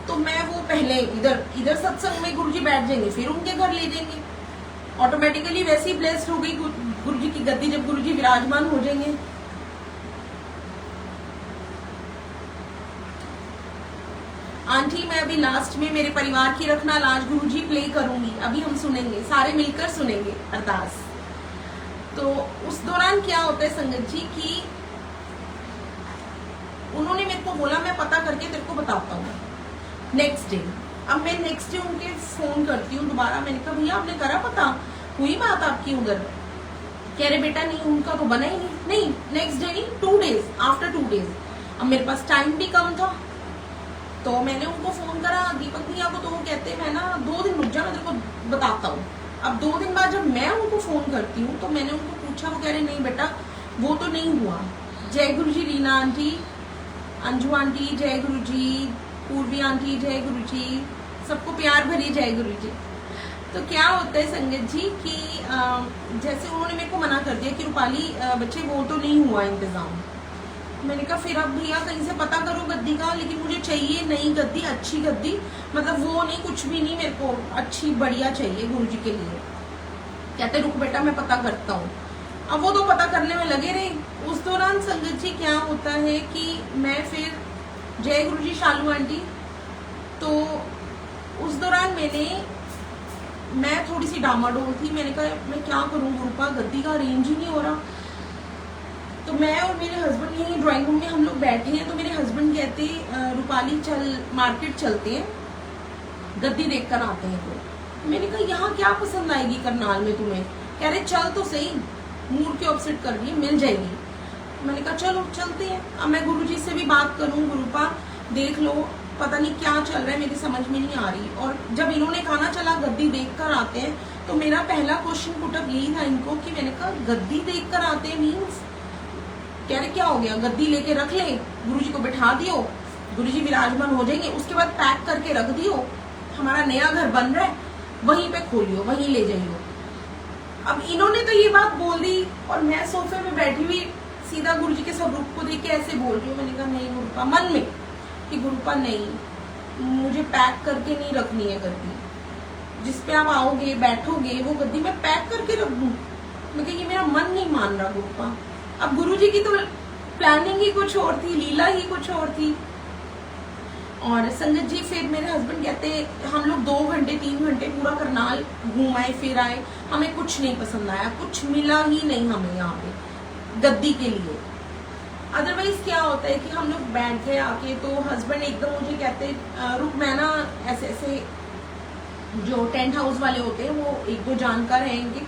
तो मैं वो पहले इधर सत्संग में गुरुजी बैठ जाएंगे, फिर उनके घर ले जाएंगे। ऑटोमेटिकली वैसे ही ब्लेस्ड हो गई गुरुजी की गद्दी जब गुरुजी विराजमान हो जाएंगे। आंटी मैं अभी लास्ट में मेरे परिवार की रखना लाज गुरुजी प्ले करूंगी, अभी हम सुनेंगे, सारे मिलकर सुनेंगे अरदास। तो उस दौरान क्या होता है संगत जी कि उन्होंने मेरे को बोला मैं पता करके तेरे को बताता हूँ नेक्स्ट डे। अब मैं नेक्स्ट डे उनके फोन करती हूँ दोबारा, मैंने कहा भैया आपने करा पता, हुई बात आपकी उधर? कह रहे बेटा नहीं उनका तो बना ही नहीं नेक्स्ट डे नहीं 2 डेज आफ्टर 2 डेज। अब मेरे पास टाइम भी कम था तो मैंने उनको फोन करा दीपक भैया को, तो वो कहते मैं ना 2 दिन रुक जा मैं तेरे को बताता हूँ। अब 2 दिन बाद जब मैं उनको फोन करती हूँ तो मैंने उनको पूछा, वो कह रहे नहीं बेटा वो तो नहीं हुआ। जय गुरु जी रीना आंटी, अंजू आंटी जय गुरु जी, पूर्वी आंटी जय गुरु जी, सबको प्यार भरी जय गुरु जी। तो क्या होता है संगत जी कि जैसे उन्होंने मेरे को मना कर दिया कि रूपाली बच्चे वो तो नहीं हुआ इंतजाम। मैंने कहा फिर अब भैया कहीं से पता करो गद्दी का, लेकिन मुझे चाहिए नई गद्दी, अच्छी गद्दी, मतलब वो नहीं कुछ भी नहीं, मेरे को अच्छी बढ़िया चाहिए गुरुजी के लिए। कहते रुक बेटा मैं पता करता हूँ। अब वो तो पता करने में लगे रहे। उस दौरान संगत जी क्या होता है कि मैं फिर जय गुरु जी शालू आंटी, तो उस दौरान मैं थोड़ी सी डामाडोल थी। मैंने कहा मैं क्या करूँ गुरुपा, गद्दी का अरेंज ही नहीं हो रहा। तो मैं और मेरे हस्बैंड यहीं ड्राइंग रूम में हम लोग बैठे हैं, तो मेरे हस्बैंड कहते रूपाली चल मार्केट चलते हैं, गद्दी देख कर आते हैं। तो मैंने कहा यहाँ क्या पसंद आएगी करनाल में तुम्हें? कह रहे चल तो सही, मूड के ऑपोजिट कर रही है, मिल जाएगी। मैंने कहा चलो चलते हैं। अब मैं गुरुजी से भी बात करूं, गुरुपा देख लो पता नहीं क्या चल रहा है, मेरी समझ में नहीं आ रही। और जब इन्होंने कहा ना चला गद्दी देख कर आते हैं, तो मेरा पहला क्वेश्चन पुटअप यही था इनको कि मैंने कहा गद्दी देख कर आते हैं मीन्स? कह रहे क्या हो गया, गद्दी लेके रख ले, गुरुजी को बिठा दियो, गुरुजी विराजमान हो जाएंगे, उसके बाद पैक करके रख दियो, हमारा नया घर बन रहा है वहीं पे खोलियो, वहीं ले जाइयो। अब इन्होंने तो ये बात बोल दी और मैं सोफे में बैठी हुई सीधा गुरुजी के स्वरूप को देख के ऐसे बोल रही हूँ। मैंने कहा नहीं गुरुपा, मन में कि गुरुपा नहीं, मुझे पैक करके नहीं रखनी है गद्दी, जिस पे आप आओगे बैठोगे वो गद्दी मैं पैक करके रख दूं। मैं कहा ये मेरा मन नहीं मान रहा गुरुपा। अब गुरुजी की तो प्लानिंग ही कुछ और थी, लीला ही कुछ और थी। और संगत जी फिर मेरे हस्बैंड कहते हम लोग 2 घंटे 3 घंटे पूरा करनाल घूम आए फिर आए, हमें कुछ नहीं पसंद आया, कुछ मिला ही नहीं हमें यहाँ पे गद्दी के लिए। अदरवाइज क्या होता है कि हम लोग बैठ गए आके, तो हस्बैंड एकदम मुझे कहते रुक, मैं ना ऐसे ऐसे जो टेंट हाउस वाले होते हैं वो 1-2 जानकार हैं इनके,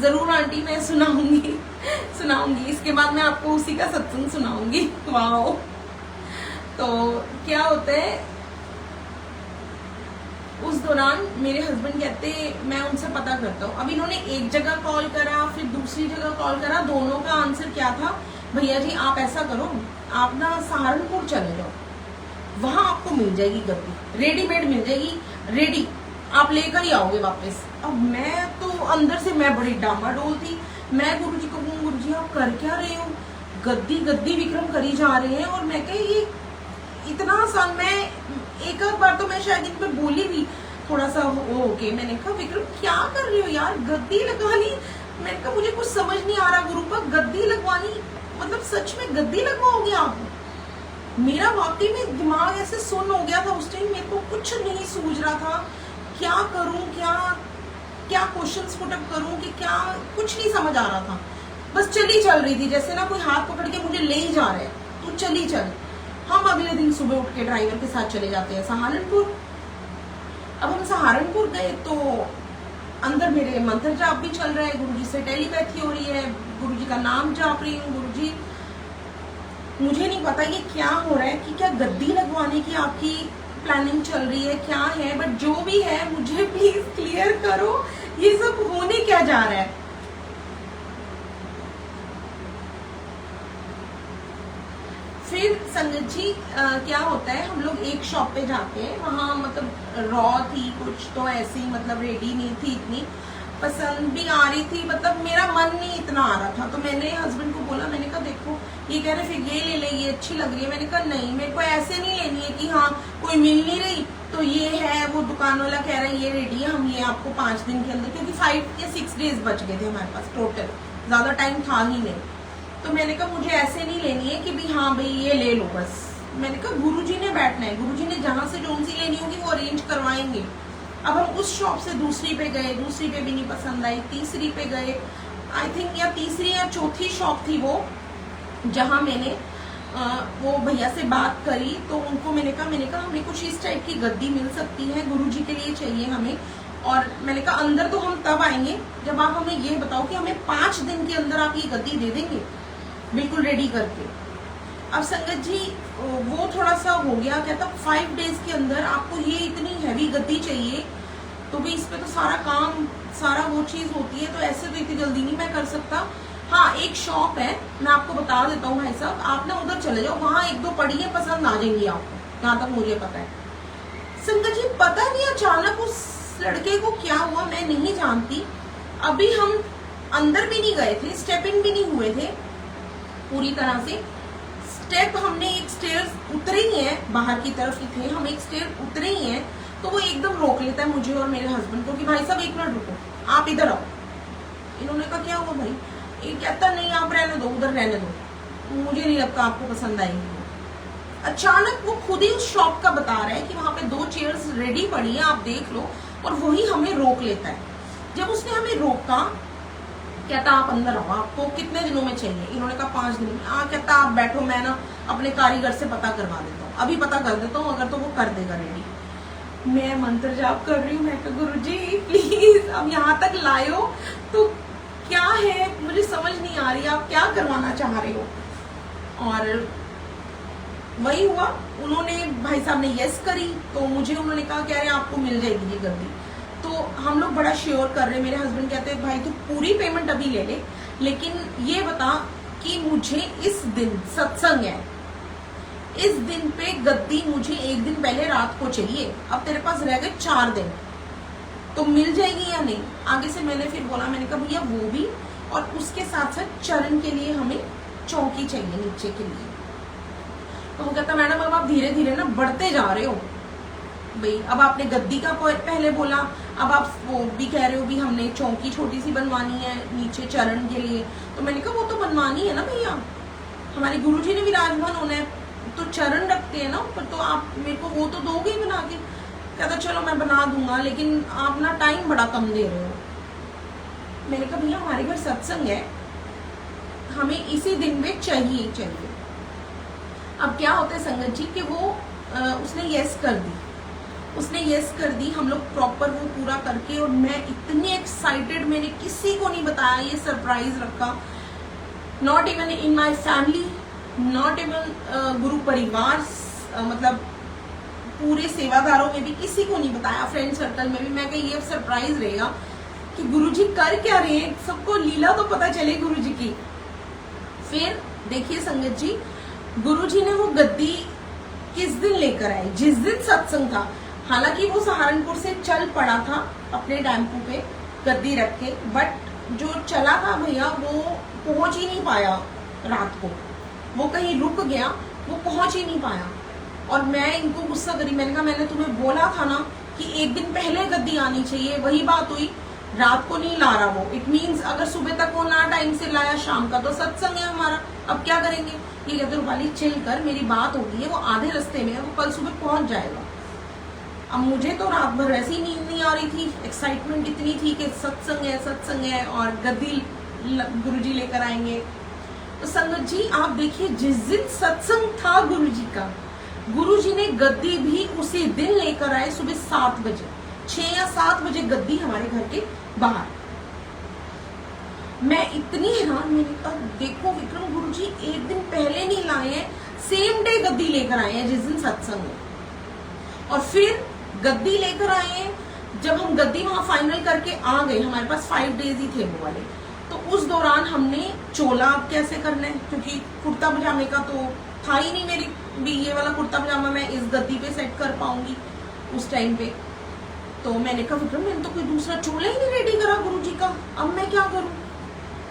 जरूर आंटी मैं सुनाऊंगी इसके बाद मैं आपको उसी का सत्संग सुनाऊंगी। वाओ। तो क्या होता है उस दौरान मेरे हस्बैंड कहते मैं उनसे पता करता हूँ। अब इन्होंने एक जगह कॉल करा फिर दूसरी जगह कॉल करा, दोनों का आंसर क्या था, भैया जी आप ऐसा करो, आप ना सहारनपुर चले जाओ, वहां आपको मिल जाएगी गद्दी, रेडीमेड मिल जाएगी, रेडी आप लेकर ही आओगे वापस। अब मैं तो अंदर से मैं बड़ी डामाडोल थी। मैं गुरुजी को कहूँ गुरुजी आप कर क्या रहे हो, गद्दी गद्दी विक्रम करी जा रहे हैं। और मैं कह ये इतना आसान, मैं एक बार तो मैं शायद इन पे बोली भी, थोड़ा सा ओके। मैंने कहा विक्रम क्या कर रहे हो यार, गद्दी लगा ली। मैंने कहा मुझे कुछ समझ नहीं आ रहा गुरु पर, गद्दी लगवानी मतलब सच में गद्दी लगवाओगे आप? मेरा वाकई में दिमाग ऐसे सुन्न हो गया था उस टाइम, मेरे को कुछ नहीं सूझ रहा था क्या करूं, क्या क्वेश्चंस पुट अप करूं कि क्या, कुछ नहीं समझ आ रहा था। बस चली चल रही थी, जैसे ना कोई हाथ पकड़ के मुझे ले ही जा रहा है, तो चली चल। हम अगले दिन सुबह उठ के ड्राइवर के साथ चले जाते हैं सहारनपुर। अब हम सहारनपुर गए तो अंदर मेरे मंत्र जाप भी चल रहा है, गुरुजी से टेलीपैथी हो रही है, गुरुजी का नाम जाप रही हूँ। गुरुजी मुझे नहीं पता ये क्या हो रहा है, कि क्या गद्दी लगवाने की आपकी प्लानिंग चल रही है, क्या है, बट जो भी है मुझे प्लीज क्लियर करो ये सब होने क्या जा रहा है। फिर संगत जी क्या होता है, हम लोग एक शॉप पे जाते हैं, वहां मतलब रॉ थी कुछ तो ऐसी, मतलब रेडी नहीं थी, इतनी पसंद भी आ रही थी, मतलब मेरा मन नहीं इतना आ रहा था। तो मैंने हस्बैंड को बोला, मैंने कहा देखो ये कह रहे फिर ये ले ले, ये अच्छी लग रही है। मैंने कहा नहीं, मेरे को ऐसे नहीं लेनी है कि हाँ कोई मिल नहीं रही तो ये है, वो दुकान वाला कह रहा है ये रेडी है, हम ये आपको 5 दिन के अंदर, क्योंकि 5 या 6 डेज बच गए थे हमारे पास टोटल, ज्यादा टाइम था ही नहीं। तो मैंने कहा मुझे ऐसे नहीं लेनी है कि भी हाँ भाई ये ले लो बस। मैंने कहा गुरुजी ने बैठना है, गुरुजी ने जहां से जो सी लेनी होगी वो अरेंज करवाएंगे। अब हम उस शॉप से दूसरी पे गए, दूसरी पे भी नहीं पसंद आई, तीसरी पे गए, आई थिंक या तीसरी या चौथी शॉप थी वो, जहां मैंने वो भैया से बात करी। तो उनको मैंने कहा हमें कुछ इस टाइप की गद्दी मिल सकती है, गुरुजी के लिए चाहिए हमें। और मैंने कहा अंदर तो हम तब आएंगे जब आप हमें ये बताओ कि हमें 5 दिन के अंदर आप ये गद्दी दे देंगे बिल्कुल रेडी करके। अब संगत जी वो थोड़ा सा हो गया, कहता 5 डेज के अंदर आपको ये इतनी हैवी गद्दी चाहिए, तो भी इस पे तो सारा काम, सारा वो चीज होती है, तो ऐसे तो इतनी जल्दी नहीं मैं कर सकता। हाँ एक शॉप है, मैं आपको बता देता हूँ भाई साहब, आप ना उधर चले जाओ, वहां 1-2 पड़ी है, पसंद आ जाएंगी आपको, जहां तक मुझे पता है। संगत जी पता नहीं अचानक उस लड़के को क्या हुआ, मैं नहीं जानती। अभी हम अंदर भी नहीं गए थे, स्टेपिंग भी नहीं हुए थे पूरी तरह से, स्टेप हमने एक स्टेयर उतरे ही है, बाहर की तरफ ही थे हम, एक स्टेयर उतरे ही है, तो वो एकदम रोक लेता है मुझे और मेरे हस्बैंड को कि भाई साहब 1 मिनट रुको, आप इधर आओ। इन्होंने कहा क्या हुआ भाई? ये कहता नहीं आप रहने दो, उधर रहने दो, मुझे नहीं लगता आपको पसंद आएंगी। अचानक वो खुद ही उस शॉप का बता रहा है कि वहां पे 2 चेयर्स रेडी पड़ी है, आप देख लो, और वही हमें रोक लेता है। जब उसने हमें रोका, कहता आप अंदर आओ, आपको कितने दिनों में चाहिए? इन्होंने कहा 5 दिन में। कहता आप बैठो, मैं ना अपने कारीगर से पता करवा देता हूँ, अभी पता कर देता हूँ, अगर तो वो कर देगा रेडी। मैं मंत्र जाप कर रही हूँ, मैं कहा गुरुजी प्लीज अब यहाँ तक लाए हो तो क्या है, मुझे समझ नहीं आ रही आप क्या करवाना चाह रहे हो। और वही हुआ, उन्होंने भाई साहब ने यस करी, तो मुझे उन्होंने कहा कह रहे आपको मिल जाएगी ये गद्दी। तो हम लोग बड़ा श्योर कर रहे हैं, मेरे हस्बैंड कहते हैं भाई तू पूरी पेमेंट अभी ले ले, लेकिन ये बता कि मुझे इस दिन सत्संग है, इस दिन पे गद्दी मुझे 1 दिन पहले रात को चाहिए, अब तेरे पास रह गए 4 दिन, तो मिल जाएगी या नहीं? आगे से मैंने फिर बोला, मैंने कहा भैया वो भी, और उसके साथ साथ चरण के लिए हमें चौकी चाहिए नीचे के लिए। तो वो कहता मैडम अब आप धीरे धीरे ना बढ़ते जा रहे हो भाई, अब आपने गद्दी का पहले बोला, अब आप वो भी कह रहे हो भी हमने चौकी छोटी सी बनवानी है नीचे चरण के लिए। तो मैंने कहा वो तो बनवानी है ना भैया, हमारे गुरुजी ने विराजमान होना है, तो चरण रखते हैं ना ऊपर, तो आप मेरे को वो तो दोगे ही बना के। कहता चलो मैं बना दूंगा, लेकिन आप ना टाइम बड़ा कम दे रहे हो। मैंने कहा भैया हमारे घर सत्संग है, हमें इसी दिन में चाहिए। अब क्या होता है संगत जी कि वो उसने यस कर दी, हम लोग प्रॉपर वो पूरा करके, और मैं इतनी एक्साइटेड, मैंने किसी को नहीं बताया, ये सरप्राइज रखा, not even in my family, not even गुरु परिवार, मतलब पूरे सेवादारों में भी किसी को नहीं बताया, फ्रेंड सर्कल में भी। मैं कही ये सरप्राइज रहेगा कि गुरुजी कर क्या रहे हैं, सबको लीला तो पता चले गुरुजी की। फिर देखिए संगत जी, गुरुजी ने वो गद्दी किस दिन लेकर आए? जिस दिन सत्संग था। हालांकि वो सहारनपुर से चल पड़ा था अपने टेम्पो पे गद्दी रख के, बट जो चला था भैया वो पहुंच ही नहीं पाया रात को, वो कहीं रुक गया, वो पहुंच ही नहीं पाया। और मैं इनको गुस्सा करी, मैंने कहा मैंने तुम्हें बोला था ना कि एक दिन पहले गद्दी आनी चाहिए, वही बात हुई, रात को नहीं ला रहा वो। इट मीन्स अगर सुबह तक वो ना टाइम से लाया, शाम का तो सत्संग है हमारा, अब क्या करेंगे? ये कहते रूपाली चिल कर, मेरी बात हो गई है, वो आधे रास्ते में है, वो कल सुबह पहुंच जाएगा। अब मुझे तो रात भर वैसे ही नींद नहीं आ रही थी, एक्साइटमेंट इतनी थी कि सत्संग है और गद्दी गुरुजी लेकर आएंगे। तो संगत जी आप देखिए, जिस दिन सत्संग था गुरुजी का, गुरुजी ने गद्दी भी उसी दिन लेकर आए सुबह 7 बजे, 6 या 7 बजे गद्दी हमारे घर के बाहर। मैं इतनी हैरान, मैंने कहा देखो विक्रम, गुरुजी एक दिन पहले नहीं लाए हैं, सेम डे गद्दी लेकर आए हैं जिस दिन सत्संग है। और फिर गद्दी लेकर आए हैं। जब हम गद्दी वहां फाइनल करके आ गए, हमारे पास 5 डेज ही थे वो वाले, तो उस दौरान हमने चोला कैसे करना है, क्योंकि कुर्ता पजामे का तो था ही नहीं मेरी भी, ये वाला कुर्ता पजामा मैं इस गद्दी पे सेट कर पाऊंगी उस टाइम पे। तो मैंने कहा विक्रम, मैंने तो कोई दूसरा चोला ही नहीं रेडी करा गुरुजी का, अब मैं क्या करूं?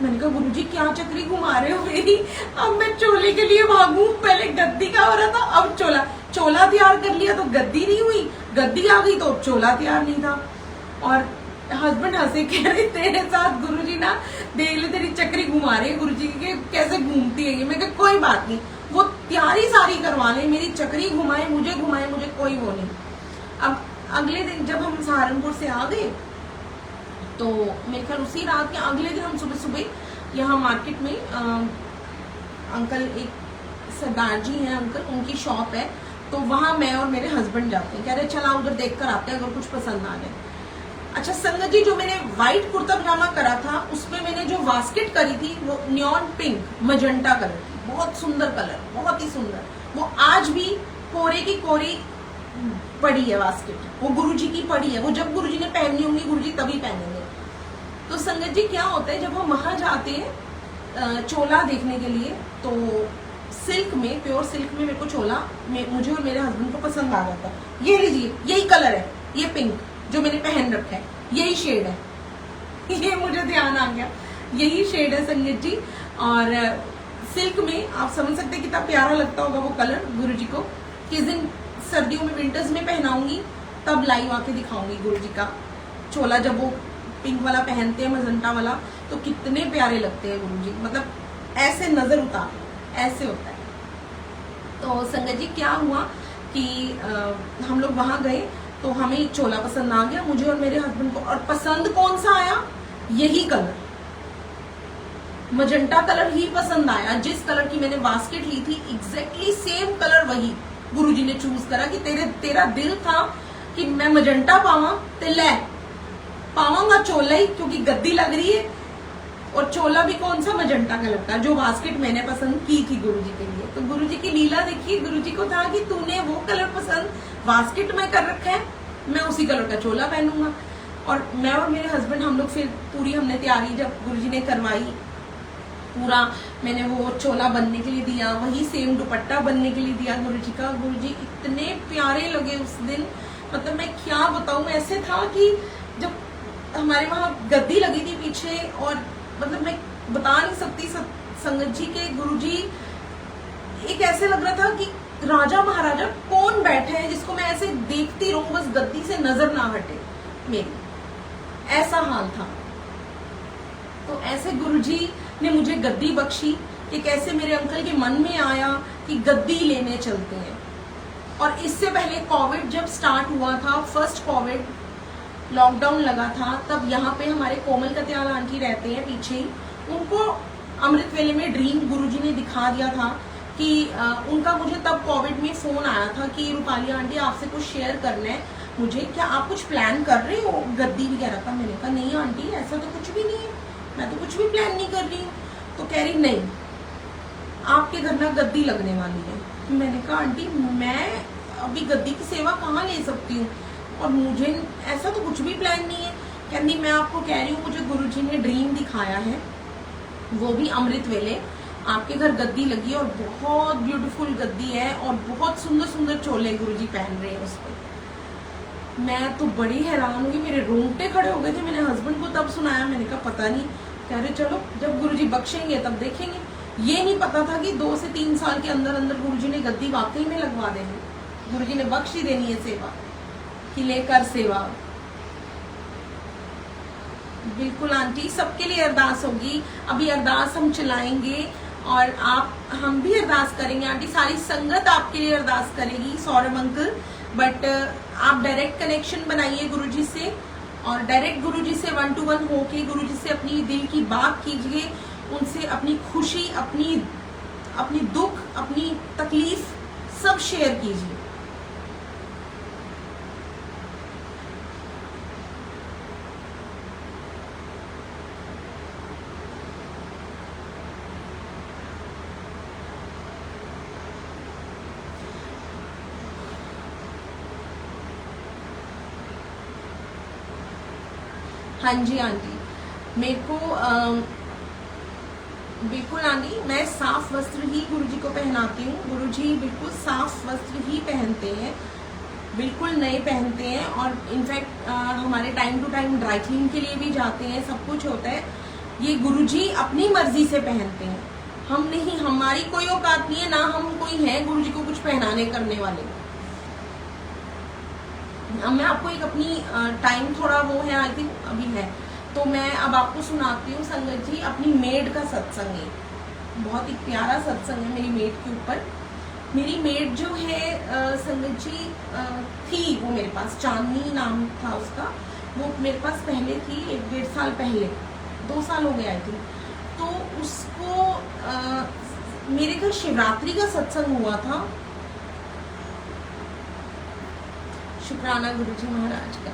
मैंने कहा गुरुजी क्या चक्री घुमा रहे हो मेरी, अब मैं चोले के लिए भागूं? पहले गद्दी का हो रहा था, अब चोला तैयार कर लिया तो गद्दी नहीं हुई, गद्दी आ गई तो अब चोला तैयार नहीं था। और हस्बैंड हंसे, कह रहे तेरे साथ गुरुजी ना देख ले तेरी चक्री घुमा रहे, गुरुजी के कैसे घूमती है ये। मैं कहा कोई बात नहीं, वो तैयारी सारी करवा ले, मेरी चक्री घुमाए, मुझे कोई वो नहीं। अब अगले दिन जब हम सहारनपुर से आ गए, तो मेरे ख्याल उसी रात के अगले दिन हम सुबह यहाँ मार्केट में अंकल, एक सरदार जी हैं अंकल, उनकी शॉप है, तो वहां मैं और मेरे हस्बैंड जाते हैं। कह रहे चला उधर देख कर आते हैं अगर कुछ पसंद आ जाए। अच्छा संगत जी, जो मैंने व्हाइट कुर्ता पजामा करा था उसमें मैंने जो वास्केट करी थी वो न्योन पिंक मजेंटा कलर थी, बहुत सुंदर कलर, बहुत ही सुंदर। वो आज भी कोरे की कोरी पड़ी है वास्केट, वो गुरुजी की पड़ी है, वो जब गुरुजी ने पहननी होंगी गुरुजी तभी पहनेंगे। तो संगत जी क्या होता है, जब हम वहां जाते हैं चोला देखने के लिए, तो सिल्क में, प्योर सिल्क में मेरे को चोला मुझे और मेरे हस्बैंड को पसंद आ जाता। ये लीजिए, यही कलर है, ये पिंक जो मैंने पहन रखा है, यही शेड है, ये मुझे ध्यान आ गया, यही शेड है संगत जी। और सिल्क में आप समझ सकते हैं कितना प्यारा लगता होगा वो कलर गुरुजी को। किस दिन सर्दियों में, विंटर्स में पहनाऊंगी तब लाइव आके दिखाऊंगी गुरुजी का चोला, जब वो पिंक वाला पहनते हैं, मजेंटा वाला, तो कितने प्यारे लगते हैं गुरुजी, मतलब ऐसे नजर उतार, ऐसे होता है। तो संगत जी क्या हुआ कि हम लोग वहां गए तो हमें चोला पसंद आ गया, मुझे और मेरे हस्बैंड को। और पसंद कौन सा आया? यही कलर, मजेंटा कलर ही पसंद आया। जिस कलर की मैंने बास्केट ली थी एग्जैक्टली सेम कलर वही गुरुजी ने चूज करा कि तेरा दिल था कि मैं मजेंटा पावा, ते ले पावांगा चोला ही, क्योंकि गद्दी लग रही है। और चोला भी कौन सा? मजेंटा कलर का, जो बास्केट मैंने पसंद की थी गुरुजी के लिए। तो गुरुजी की लीला देखिए, गुरुजी को था कि तूने वो कलर पसंद बास्केट में कर रखा है, मैं उसी कलर का चोला पहनूंगा। और मैं और मेरे हस्बैंड हम लोग फिर पूरी हमने तैयारी जब गुरुजी ने करवाई, पूरा मैंने वो चोला बनने के लिए दिया, वही सेम दुपट्टा बनने के लिए दिया गुरुजी का। गुरुजी इतने प्यारे लगे उस दिन, मतलब मैं क्या बताऊं, ऐसे था कि जब हमारे वहां गद्दी लगी थी पीछे, और मतलब मैं बता नहीं सकती संगत जी के गुरुजी, एक ऐसे लग रहा था कि राजा महाराजा कौन बैठे हैं जिसको मैं ऐसे देखती रहूं, बस गद्दी से नजर ना हटे मेरी, ऐसा हाल था। तो ऐसे गुरुजी ने मुझे गद्दी बख्शी कि कैसे मेरे अंकल के मन में आया कि गद्दी लेने चलते हैं। और इससे पहले कोविड जब स्टार्ट हुआ था, फर्स्ट कोविड लॉकडाउन लगा था, तब यहाँ पे हमारे कोमल कत्याल आंटी रहते हैं पीछे ही, उनको अमृत वेले में ड्रीम गुरुजी ने दिखा दिया था कि उनका मुझे तब कोविड में फोन आया था कि रूपाली आंटी आपसे कुछ शेयर करना है मुझे, क्या आप कुछ प्लान कर रहे हो गद्दी वगैरह का? मैंने कहा नहीं आंटी ऐसा तो कुछ भी नहीं है, मैं तो कुछ भी प्लान नहीं कर रही हूँ। तो कह रही नहीं आपके घर में गद्दी लगने वाली है। मैंने कहा आंटी मैं अभी गद्दी की सेवा कहाँ ले सकती हूँ, और मुझे ऐसा तो कुछ भी प्लान नहीं है। कहती मैं आपको कह रही हूँ, मुझे गुरुजी ने ड्रीम दिखाया है, वो भी अमृत वेले, आपके घर गद्दी लगी और बहुत ब्यूटीफुल गद्दी है और बहुत सुंदर सुंदर चोले गुरुजी पहन रहे हैं उस पर। मैं तो बड़ी हैरान हुई, मेरे रोंगटे खड़े हो गए थे। मैंने हस्बैंड को तब सुनाया, मैंने कहा पता नहीं। कह रहे चलो जब गुरुजी बख्शेंगे तब देखेंगे। ये नहीं पता था कि 2 से 3 साल के अंदर अंदर गुरुजी ने गद्दी वाकई में लगवा देनी, गुरुजी ने बख्श ही देनी है सेवा। कि लेकर सेवा। बिल्कुल आंटी, सबके लिए अरदास होगी। अभी अरदास हम चलाएंगे और हम भी अरदास करेंगे आंटी, सारी संगत आपके लिए अरदास करेगी सौरभ अंकल। बट आप डायरेक्ट कनेक्शन बनाइए गुरुजी से, और डायरेक्ट गुरुजी से 1 to 1 होके गुरुजी से अपनी दिल की बात कीजिए, उनसे अपनी खुशी, अपनी दुख, अपनी तकलीफ सब शेयर कीजिए। हाँ जी आंटी, मेरे को बिल्कुल आंटी, मैं साफ वस्त्र ही गुरुजी को पहनाती हूँ। गुरुजी बिल्कुल साफ वस्त्र ही पहनते हैं, बिल्कुल नए पहनते हैं। और इनफैक्ट हमारे time to time dry clean के लिए भी जाते हैं, सब कुछ होता है। ये गुरुजी अपनी मर्जी से पहनते हैं, हम नहीं, हमारी कोई औकात नहीं है, ना हम कोई है गुरुजी को कुछ पहनाने करने वाले। मैं आपको एक अपनी टाइम थोड़ा वो है, आई थिंक अभी है, तो मैं अब आपको सुनाती हूँ संगत जी अपनी मेड का सत्संग है। बहुत ही प्यारा सत्संग है मेरी मेड के ऊपर। मेरी मेड जो है संगत जी थी वो मेरे पास, चांदनी नाम था उसका, वो मेरे पास पहले थी 1-1.5 साल पहले, 2 साल हो गए आई थिंक। तो उसको मेरे घर शिवरात्रि का सत्संग हुआ था, शुक्राना गुरुजी महाराज का।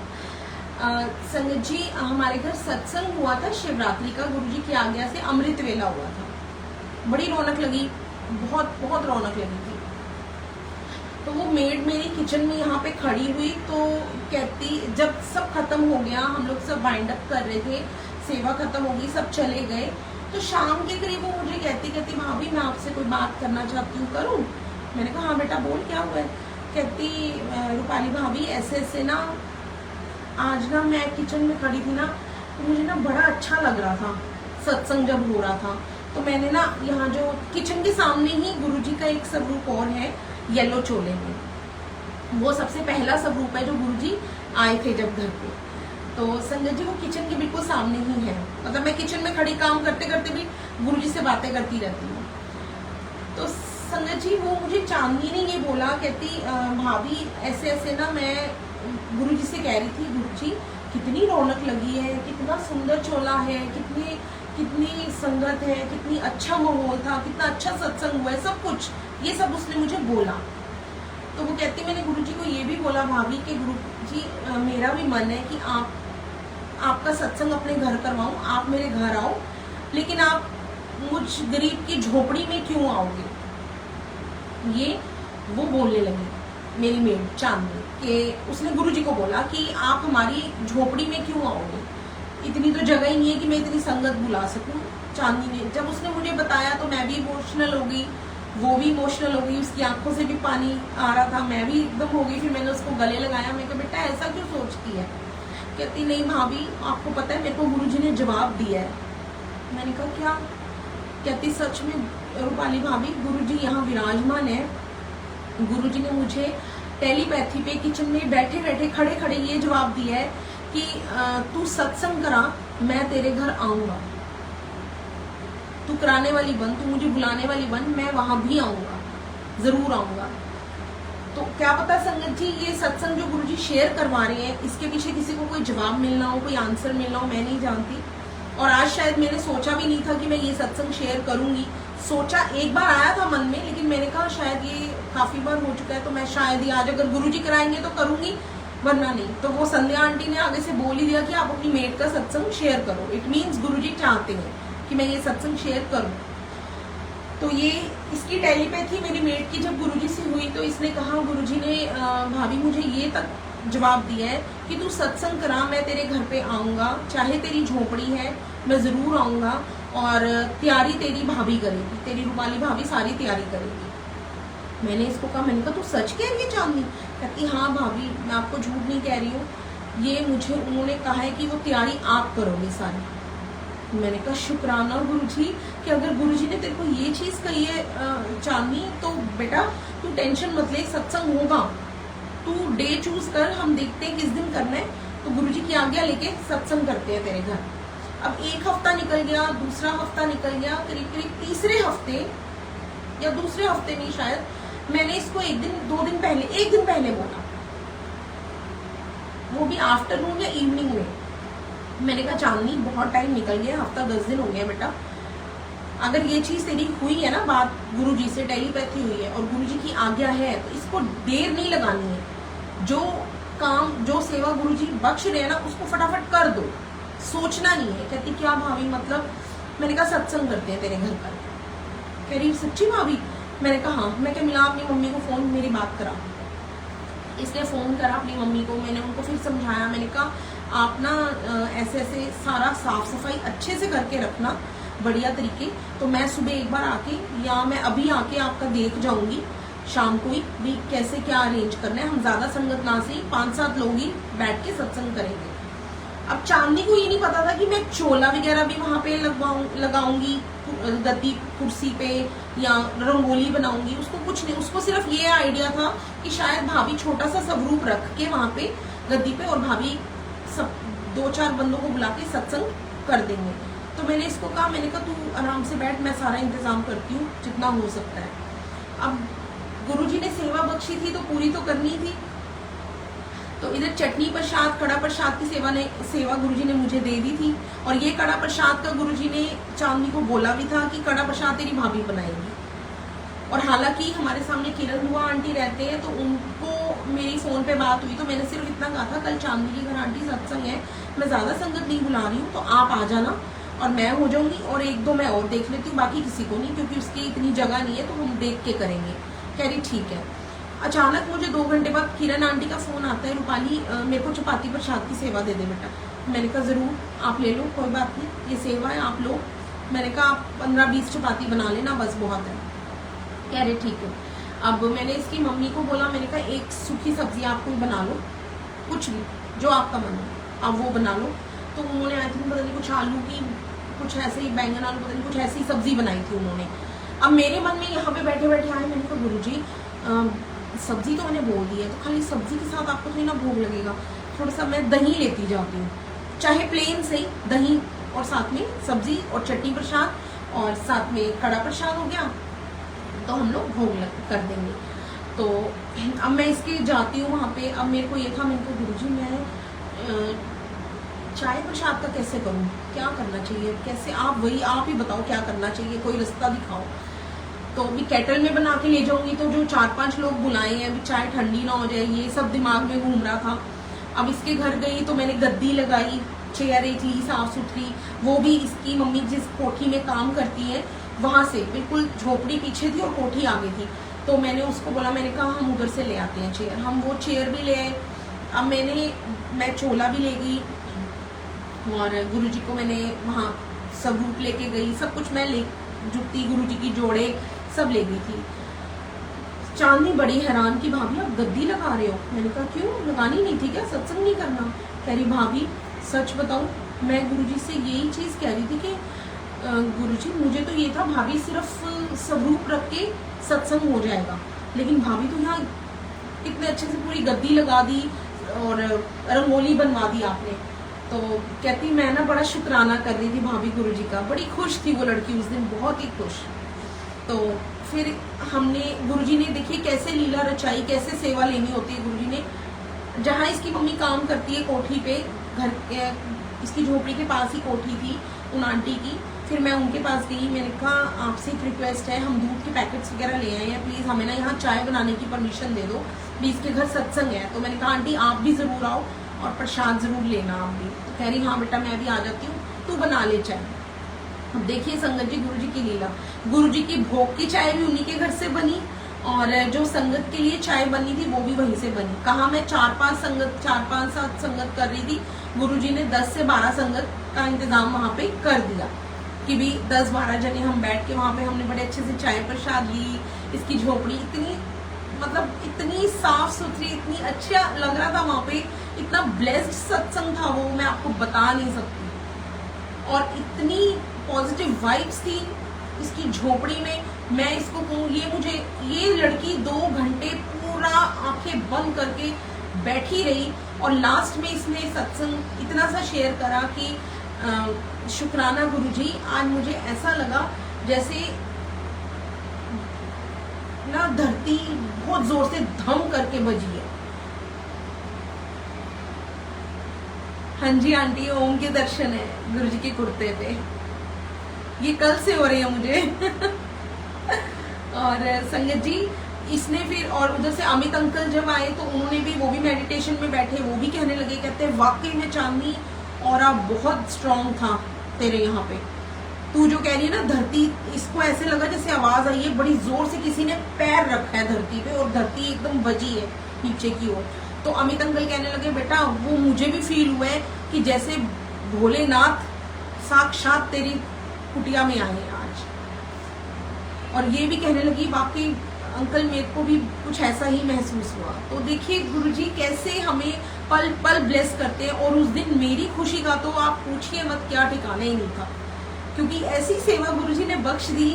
संगत जी हमारे घर सत्संग हुआ था शिवरात्रि का, गुरुजी की आज्ञा से अमृत वेला हुआ था। बड़ी रौनक लगी, बहुत बहुत रौनक लगी थी। तो वो मेड मेरी किचन में यहाँ पे खड़ी हुई, तो कहती, जब सब खत्म हो गया, हम लोग सब वाइंड अप कर रहे थे, सेवा खत्म हो गई, सब चले गए, तो शाम के करीब वो मुझे कहती भाभी मैं आपसे कोई बात करना चाहती हूँ, करूँ? मैंने कहा हाँ बेटा बोल, क्या हुआ है? कहती रूपाली भाभी ऐसे ना, आज ना मैं किचन में खड़ी थी ना, तो मुझे ना बड़ा अच्छा लग रहा था सत्संग जब हो रहा था। तो मैंने ना यहाँ जो किचन के सामने ही गुरुजी का एक स्वरूप और है येलो चोले में, वो सबसे पहला स्वरूप है जो गुरुजी आए थे जब घर पे। तो संगत जी वो किचन के बिल्कुल सामने ही है, मतलब मैं किचन में खड़ी काम करते करते भी गुरुजी से बातें करती रहती हूँ। तो संगत जी वो मुझे चांदनी ने ये बोला, कहती भाभी ऐसे ना, मैं गुरुजी से कह रही थी गुरुजी कितनी रौनक लगी है, कितना सुंदर चोला है, कितनी संगत है, कितनी अच्छा माहौल था, कितना अच्छा सत्संग हुआ है, सब कुछ ये सब उसने मुझे बोला। तो वो कहती मैंने गुरुजी को ये भी बोला भाभी कि गुरुजी मेरा भी मन है कि आपका सत्संग अपने घर करवाऊं, आप मेरे घर आओ, लेकिन आप मुझ गरीब की झोपड़ी में क्यों आओगे? ये वो बोलने लगी मेरी मेड चांदनी, कि उसने गुरुजी को बोला कि आप हमारी झोपड़ी में क्यों आओगे, इतनी तो जगह ही नहीं है कि मैं इतनी संगत बुला सकूं। चांदनी ने जब उसने मुझे बताया तो मैं भी इमोशनल हो गई, वो भी इमोशनल हो गई, उसकी आंखों से भी पानी आ रहा था, मैं भी एकदम हो गई। फिर मैंने उसको गले लगाया, मैं कहा बेटा ऐसा क्यों सोचती है? कहती नहीं भाभी आपको पता है मेरे को गुरुजी ने जवाब दिया है। मैंने कहा क्या? कहती सच में रूपाली भाभी गुरुजी यहाँ विराजमान है, गुरुजी ने मुझे टेलीपैथी पे किचन में बैठे बैठे खड़े खड़े ये जवाब दिया है कि तू सत्संग करा, मैं तेरे घर आऊंगा, तू कराने वाली बन, तू मुझे बुलाने वाली बन, मैं वहां भी आऊंगा, जरूर आऊंगा। तो क्या पता संगत जी ये सत्संग जो गुरुजी शेयर करवा रहे हैं इसके पीछे किसी को कोई जवाब मिलना हो, कोई आंसर मिलना हो, मैं नहीं जानती। और आज शायद मैंने सोचा भी नहीं था कि मैं ये सत्संग शेयर करूंगी, सोचा एक बार आया था मन में, लेकिन मैंने कहा शायद ये काफी बार हो चुका है, तो मैं शायद ही आज अगर गुरुजी कराएंगे तो करूंगी, वरना नहीं। तो वो संध्या आंटी ने आगे से बोल ही दिया कि आप अपनी मेड का सत्संग शेयर करो, इट मीन्स गुरुजी चाहते हैं कि मैं ये सत्संग शेयर करूं। तो ये इसकी टेलीपैथी मेरी मेड की जब गुरुजी से हुई तो इसने कहा, गुरुजी ने भाभी मुझे ये तक जवाब दिया है कि तू सत्संग करा, मैं तेरे घर पे आऊंगा, चाहे तेरी झोपड़ी है मैं जरूर आऊंगा, और तैयारी तेरी भाभी करेगी, तेरी रूपाली भाभी सारी तैयारी करेगी। मैंने इसको कहा, मैंने कहा तू सच कह रही है चांदनी? कहती हाँ भाभी मैं आपको झूठ नहीं कह रही हूँ, ये मुझे उन्होंने कहा है कि वो तैयारी आप करोगे सारी। मैंने कहा शुक्राना गुरुजी कि अगर गुरुजी ने तेरे को ये चीज कही है चांदनी, तो बेटा तू टेंशन मत ले, सत्संग होगा। तू डे चूज कर, हम देखते हैं किस दिन करना है, तो गुरुजी की आज्ञा लेके सत्संग करते हैं तेरे घर। अब एक हफ्ता निकल गया, दूसरा हफ्ता निकल गया, करीब करीब तीसरे हफ्ते या दूसरे हफ्ते नहीं शायद, मैंने इसको एक दिन 2 दिन पहले, 1 दिन पहले बोला, वो भी आफ्टरनून या इवनिंग में। मैंने कहा चांदनी बहुत टाइम निकल गया, हफ्ता 10 दिन हो गया बेटा, अगर ये चीज तेरी हुई है ना, बात गुरुजी से टेलीपैथी हुई है और गुरुजी की आज्ञा है, तो इसको देर नहीं लगानी है। जो काम, जो सेवा गुरुजी बख्श रहे हैं ना, उसको फटाफट कर दो, सोचना नहीं है। कहती क्या भाभी मतलब? मैंने कहा सत्संग करते हैं तेरे घर पर। कह रही सच्ची भाभी? मैंने कहा हाँ। मैं क्या मिला अपनी मम्मी को फोन, मेरी बात करा। इसलिए फोन करा अपनी मम्मी को, मैंने उनको फिर समझाया, मैंने कहा आप ना ऐसे ऐसे सारा साफ सफाई अच्छे से करके रखना, बढ़िया तरीके। तो मैं सुबह एक बार आके, या मैं अभी आके आपका देख जाऊंगी शाम को ही भी कैसे क्या अरेंज करना है। हम ज्यादा संगत ना से 5-7 लोग ही बैठ के सत्संग करेंगे। अब चांदनी को ये नहीं पता था कि मैं चोला वगैरह भी वहां पे लगाऊंगी गद्दी कुर्सी पे, या रंगोली बनाऊंगी, उसको कुछ नहीं। उसको सिर्फ ये आइडिया था कि शायद भाभी छोटा सा स्वरूप रख के वहां पे गद्दी पे, और भाभी सब 2-4 बंदों को बुला के सत्संग कर देंगे। तो मैंने इसको कहा, मैंने कहा तू आराम से बैठ, मैं सारा इंतजाम करती हूँ जितना हो सकता है। अब गुरुजी ने सेवा बख्शी थी तो पूरी तो करनी थी। तो इधर चटनी प्रसाद, कड़ा प्रसाद की सेवा गुरुजी ने मुझे दे दी थी, और ये कड़ा प्रसाद का गुरुजी ने चांदनी को बोला भी था कि कड़ा प्रसाद तेरी भाभी बनाएगी। और हालांकि हमारे सामने किरण हुआ आंटी रहते हैं, तो उनको मेरी फोन पे बात हुई, तो मैंने सिर्फ इतना कहा था कल चांदनी के घर आंटी सत्संग है, मैं ज्यादा संगत नहीं बुला रही हूँ, तो आप आ जाना और मैं हो जाऊंगी, और 1-2 मैं और देख लेती हूँ, बाकी किसी को नहीं, क्योंकि उसकी इतनी जगह नहीं है, तो हम देख के करेंगे। कह रही ठीक है। अचानक मुझे 2 घंटे बाद किरण आंटी का फोन आता है, रूपाली मेरे को चपाती प्रसाद की सेवा दे दे बेटा। मैंने कहा जरूर, आप ले लो, कोई बात नहीं, ये सेवा है, आप लो। मैंने कहा आप 15-20 चपाती बना लेना, बस बहुत है। कह रहे ठीक है। अब मैंने इसकी मम्मी को बोला, मैंने कहा एक सूखी सब्जी आप कोई बना लो, कुछ भी जो आपका मन हो आप वो बना लो। तो उन्होंने आई थिंक पता नहीं कुछ आलू की, कुछ ऐसे ही बैंगन आलू, पता नहीं कुछ ऐसी सब्जी बनाई थी उन्होंने। अब मेरे मन में यहाँ पे बैठे बैठे आए, मैंने कहा गुरुजी सब्जी तो मैंने बोल दी है, तो खाली सब्जी के साथ आपको थोड़ी ना भोग लगेगा, थोड़ा सा मैं दही लेती जाती हूँ, चाहे प्लेन से दही, और साथ में सब्जी और चटनी प्रसाद, और साथ में कड़ा प्रसाद हो गया, तो हम लोग भोग कर देंगे। तो अब मैं इसके जाती हूँ वहाँ पे। अब मेरे को ये था, मेरे को गुरुजी मैं चाय प्रसाद का कैसे करूँ, क्या करना चाहिए, कैसे, आप ही बताओ क्या करना चाहिए, कोई रास्ता दिखाओ। तो अभी केटल में बना के ले जाऊंगी, तो जो 4-5 लोग बुलाए हैं, अभी चाय ठंडी ना हो जाए, ये सब दिमाग में घूम रहा था। अब इसके घर गई तो मैंने गद्दी लगाई, चेयर एक ली साफ सुथरी, वो भी इसकी मम्मी जिस कोठी में काम करती है वहां से, बिल्कुल झोपड़ी पीछे थी और कोठी आगे थी। तो मैंने उसको बोला, मैंने कहा हम उधर से ले आते हैं चेयर, हम वो चेयर भी ले आए। अब मैं चोला भी ले गई, और गुरुजी को मैंने वहाँ स्वरूप लेके गई, सब कुछ मैं ले, जुत्ती गुरुजी की जोड़े सब ले गई थी। चांदनी बड़ी हैरान की भाभी आप गद्दी लगा रहे हो। मैंने कहा क्यों, लगानी नहीं थी क्या, सत्संग नहीं करना? कह रही भाभी सच बताऊं, मैं गुरुजी से यही चीज कह रही थी कि गुरुजी मुझे तो ये था भाभी सिर्फ स्वरूप रख के सत्संग हो जाएगा, लेकिन भाभी तो यहाँ इतने अच्छे से पूरी गद्दी लगा दी और रंगोली बनवा दी आपने। तो कहती मैं ना बड़ा शुक्राना कर रही थी भाभी गुरुजी का, बड़ी खुश थी वो लड़की उस दिन, बहुत ही खुश। तो फिर हमने, गुरुजी ने देखिए कैसे लीला रचाई, कैसे सेवा लेनी होती है गुरुजी ने। जहाँ इसकी मम्मी काम करती है कोठी पे, घर इसकी झोपड़ी के पास ही कोठी थी उन आंटी की। फिर मैं उनके पास गई, मैंने कहा आपसे एक रिक्वेस्ट है, हम दूध के पैकेट्स वगैरह ले आए हैं, प्लीज हमें ना यहाँ चाय बनाने की परमिशन दे दो, भी इसके घर सत्संग है। तो मैंने कहा आंटी आप भी जरूर आओ और प्रसाद जरूर लेना आप भी। तो कह रही हाँ बेटा मैं भी आ जाती हूँ, तू बना ले चाय। अब देखिए संगत जी गुरुजी की लीला, गुरुजी की भोग की चाय भी उन्हीं के घर से बनी, और जो संगत के लिए चाय बनी थी वो भी वहीं से बनी। कहा मैं 4-5-7 संगत कर रही थी, गुरुजी ने 10 से 12 संगत का इंतजाम वहां पे कर दिया कि भी 10-12 जने हम बैठ के वहां पे हमने बड़े अच्छे से चाय प्रसाद ली। इसकी झोपड़ी इतनी, मतलब इतनी साफ सुथरी, इतनी अच्छा लग रहा था वहां पे, इतना ब्लेस्ड सत्संग था वो, मैं आपको बता नहीं सकती। और इतनी पॉजिटिव वाइब्स थी इसकी झोपड़ी में। मैं इसको कहूँ, ये लड़की 2 घंटे पूरा आंखें बंद करके बैठी रही और लास्ट में इसने सत्संग इतना सा शेयर करा कि शुक्राना गुरुजी, आज मुझे ऐसा लगा जैसे ना धरती बहुत जोर से धम करके बजी है। हाँ जी आंटी, ओम के दर्शन है गुरुजी के कुर्ते पे, ये कल से हो रहे हैं मुझे। और संगत जी, इसने फिर और उधर से अमित अंकल जब आए तो उन्होंने भी, वो भी मेडिटेशन में बैठे, वो भी कहने लगे, कहते हैं वाकई में चांदनी और आप बहुत स्ट्रांग था तेरे यहाँ पे, तू जो कह रही है ना धरती, इसको ऐसे लगा जैसे आवाज आई है बड़ी जोर से किसी ने पैर रखा है धरती पे और धरती एकदम बजी है नीचे की ओर। तो अमित अंकल कहने लगे बेटा वो मुझे भी फील हुआ है कि जैसे भोलेनाथ साक्षात तेरी कुटिया में आए हैं आज। और ये भी कहने लगी वाकई अंकल मेरे को भी कुछ ऐसा ही महसूस हुआ। तो देखिए गुरुजी कैसे हमें पल पल ब्लेस करते हैं। और उस दिन मेरी खुशी का तो आप पूछिए मत, क्या ठिकाना ही नहीं था, क्योंकि ऐसी सेवा गुरुजी ने बख्श दी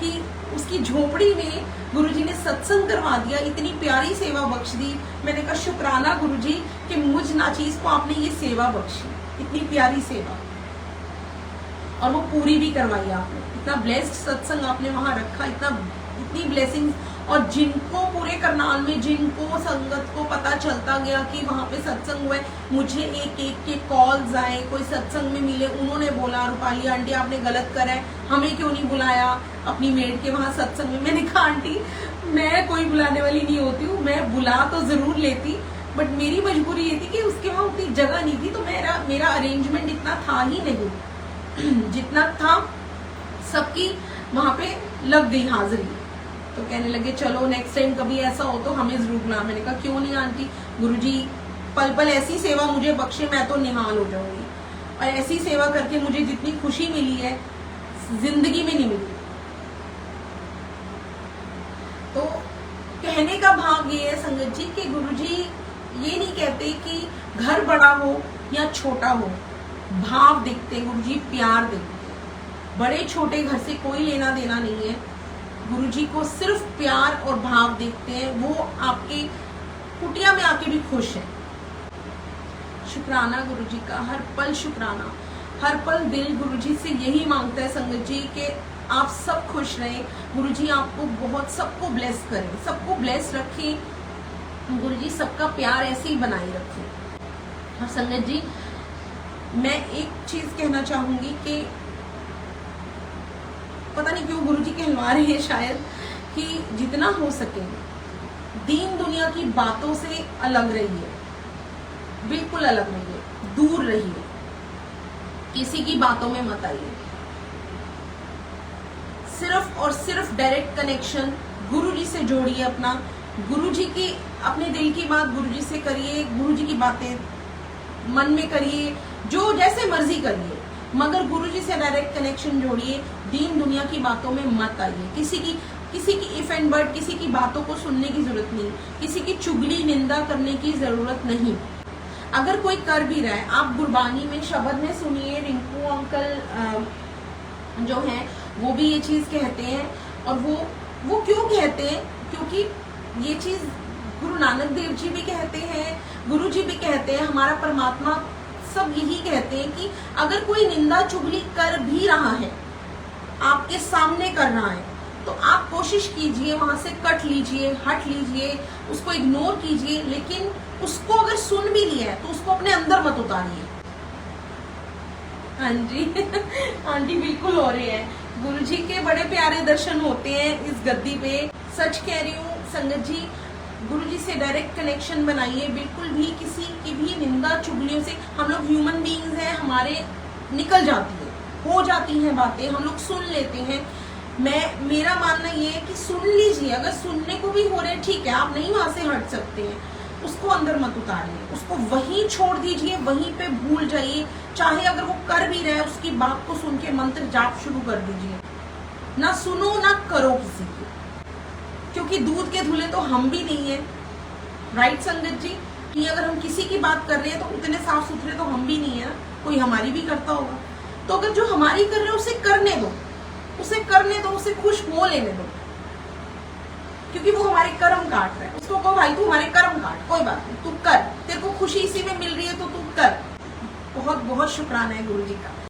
कि उसकी झोपड़ी में गुरुजी ने सत्संग करवा दिया, इतनी प्यारी सेवा बख्श दी। मैंने कहा शुक्राना गुरुजी कि मुझ नाचीज को आपने ये सेवा बख्शी, इतनी प्यारी सेवा, और वो पूरी भी करवाई आपने। इतना ब्लेस्ड सत्संग आपने वहां रखा, इतनी ब्लेसिंग। और जिनको पूरे करनाल में, जिनको संगत को पता चलता गया कि वहां पे सत्संग हुआ है, मुझे एक एक के कॉल्स आए, कोई सत्संग में मिले, उन्होंने बोला रूपाली आंटी आपने गलत करा है, हमें क्यों नहीं बुलाया अपनी मेड के वहां सत्संग में। मैंने कहा आंटी मैं कोई बुलाने वाली नहीं होती हूँ, मैं बुला तो जरूर लेती, बट मेरी मजबूरी ये थी कि उसके वहां उतनी जगह नहीं थी, तो मेरा अरेंजमेंट इतना था ही नहीं, जितना था सबकी वहां पे लग गई हाजिरी। तो कहने लगे चलो नेक्स्ट टाइम कभी ऐसा हो तो हमें जरूर बुला। मैंने कहा क्यों नहीं आंटी, गुरुजी पल पल ऐसी सेवा मुझे बख्शे, मैं तो निहाल हो जाऊंगी। और ऐसी सेवा करके मुझे जितनी खुशी मिली है जिंदगी में नहीं मिली। तो कहने का भाव ये है संगत जी कि गुरुजी ये नहीं कहते कि घर बड़ा हो या छोटा हो, भाव देखते, गुरुजी प्यार देखते। बड़े छोटे घर से कोई लेना देना नहीं है, गुरुजी को सिर्फ प्यार और भाव देखते हैं, वो आपके कुटिया में आके भी खुश है। शुक्राना गुरुजी का, हर पल शुक्राना, हर पल दिल गुरुजी से यही मांगता है संगत जी कि आप सब खुश रहें, गुरुजी आपको बहुत सबको ब्लेस करें, सबको ब्लेस रखें, गुरुजी सबका प्यार ऐसे ही बनाए रखें। और संगत जी मैं एक चीज कहना चाहूंगी कि पता नहीं क्यों गुरुजी कहलवा रहे हैं शायद, कि जितना हो सके दीन दुनिया की बातों से अलग रहिए, बिल्कुल अलग रहिए, दूर रहिए, किसी की बातों में मत आइए। सिर्फ और सिर्फ डायरेक्ट कनेक्शन गुरुजी से जोड़िए अपना, गुरुजी की अपने दिल की बात गुरुजी से करिए, गुरुजी की बातें मन में करिए, जो जैसे मर्जी करिए, मगर गुरुजी से डायरेक्ट कनेक्शन जोड़िए। दीन दुनिया की बातों में मत आइए, किसी की इफ एंड बट, किसी की बातों को सुनने की जरूरत नहीं, किसी की चुगली निंदा करने की जरूरत नहीं। अगर कोई कर भी रहा है, आप गुरबानी में शब्द में सुनिए, रिंकू अंकल जो हैं वो भी ये चीज कहते हैं। और वो क्यों कहते हैं, क्योंकि ये चीज गुरु नानक देव जी भी कहते हैं, गुरु जी भी कहते हैं, हमारा परमात्मा सब यही कहते हैं कि अगर कोई निंदा चुगली कर भी रहा है, आपके सामने कर रहा है, तो आप कोशिश कीजिए वहां से कट लीजिए, हट लीजिए, उसको इग्नोर कीजिए, लेकिन उसको अगर सुन भी लिया है तो उसको अपने अंदर मत उतारिए। हाँ जी आंटी बिल्कुल हो रहे हैं, गुरुजी के बड़े प्यारे दर्शन होते हैं इस गद्दी पे। सच कह रही हूँ संगत जी, गुरुजी से डायरेक्ट कनेक्शन बनाइए, बिल्कुल भी किसी की भी निंदा चुगलियों से, हम लोग ह्यूमन बीइंग्स हैं, हमारे निकल जाती है, हो जाती हैं बातें, हम लोग सुन लेते हैं। मेरा मानना ये है कि सुन लीजिए, अगर सुनने को भी हो रहे हैं ठीक है, आप नहीं वहां से हट सकते हैं, उसको अंदर मत उतारिए, उसको वहीं छोड़ दीजिए, वहीं पे भूल जाइए। चाहे अगर वो कर भी रहा है, उसकी बात को सुन के मंत्र जाप शुरू कर दीजिए, ना सुनो ना करो किसी की, क्योंकि दूध के धुले तो हम भी नहीं है, राइट संगत जी? कि अगर हम किसी की बात कर रहे हैं तो उतने साफ सुथरे तो हम भी नहीं है ना, कोई हमारी भी करता होगा। तो अगर जो हमारी कर रहे हैं उसे करने दो, उसे करने दो, उसे खुश हो लेने दो, क्योंकि वो हमारे कर्म काट रहा है। उसको कहो भाई तू हमारे कर्म काट, कोई बात नहीं, तू कर, तेरे को खुशी इसी में मिल रही है तो तू कर। बहुत बहुत शुक्राना है गुरु जी का।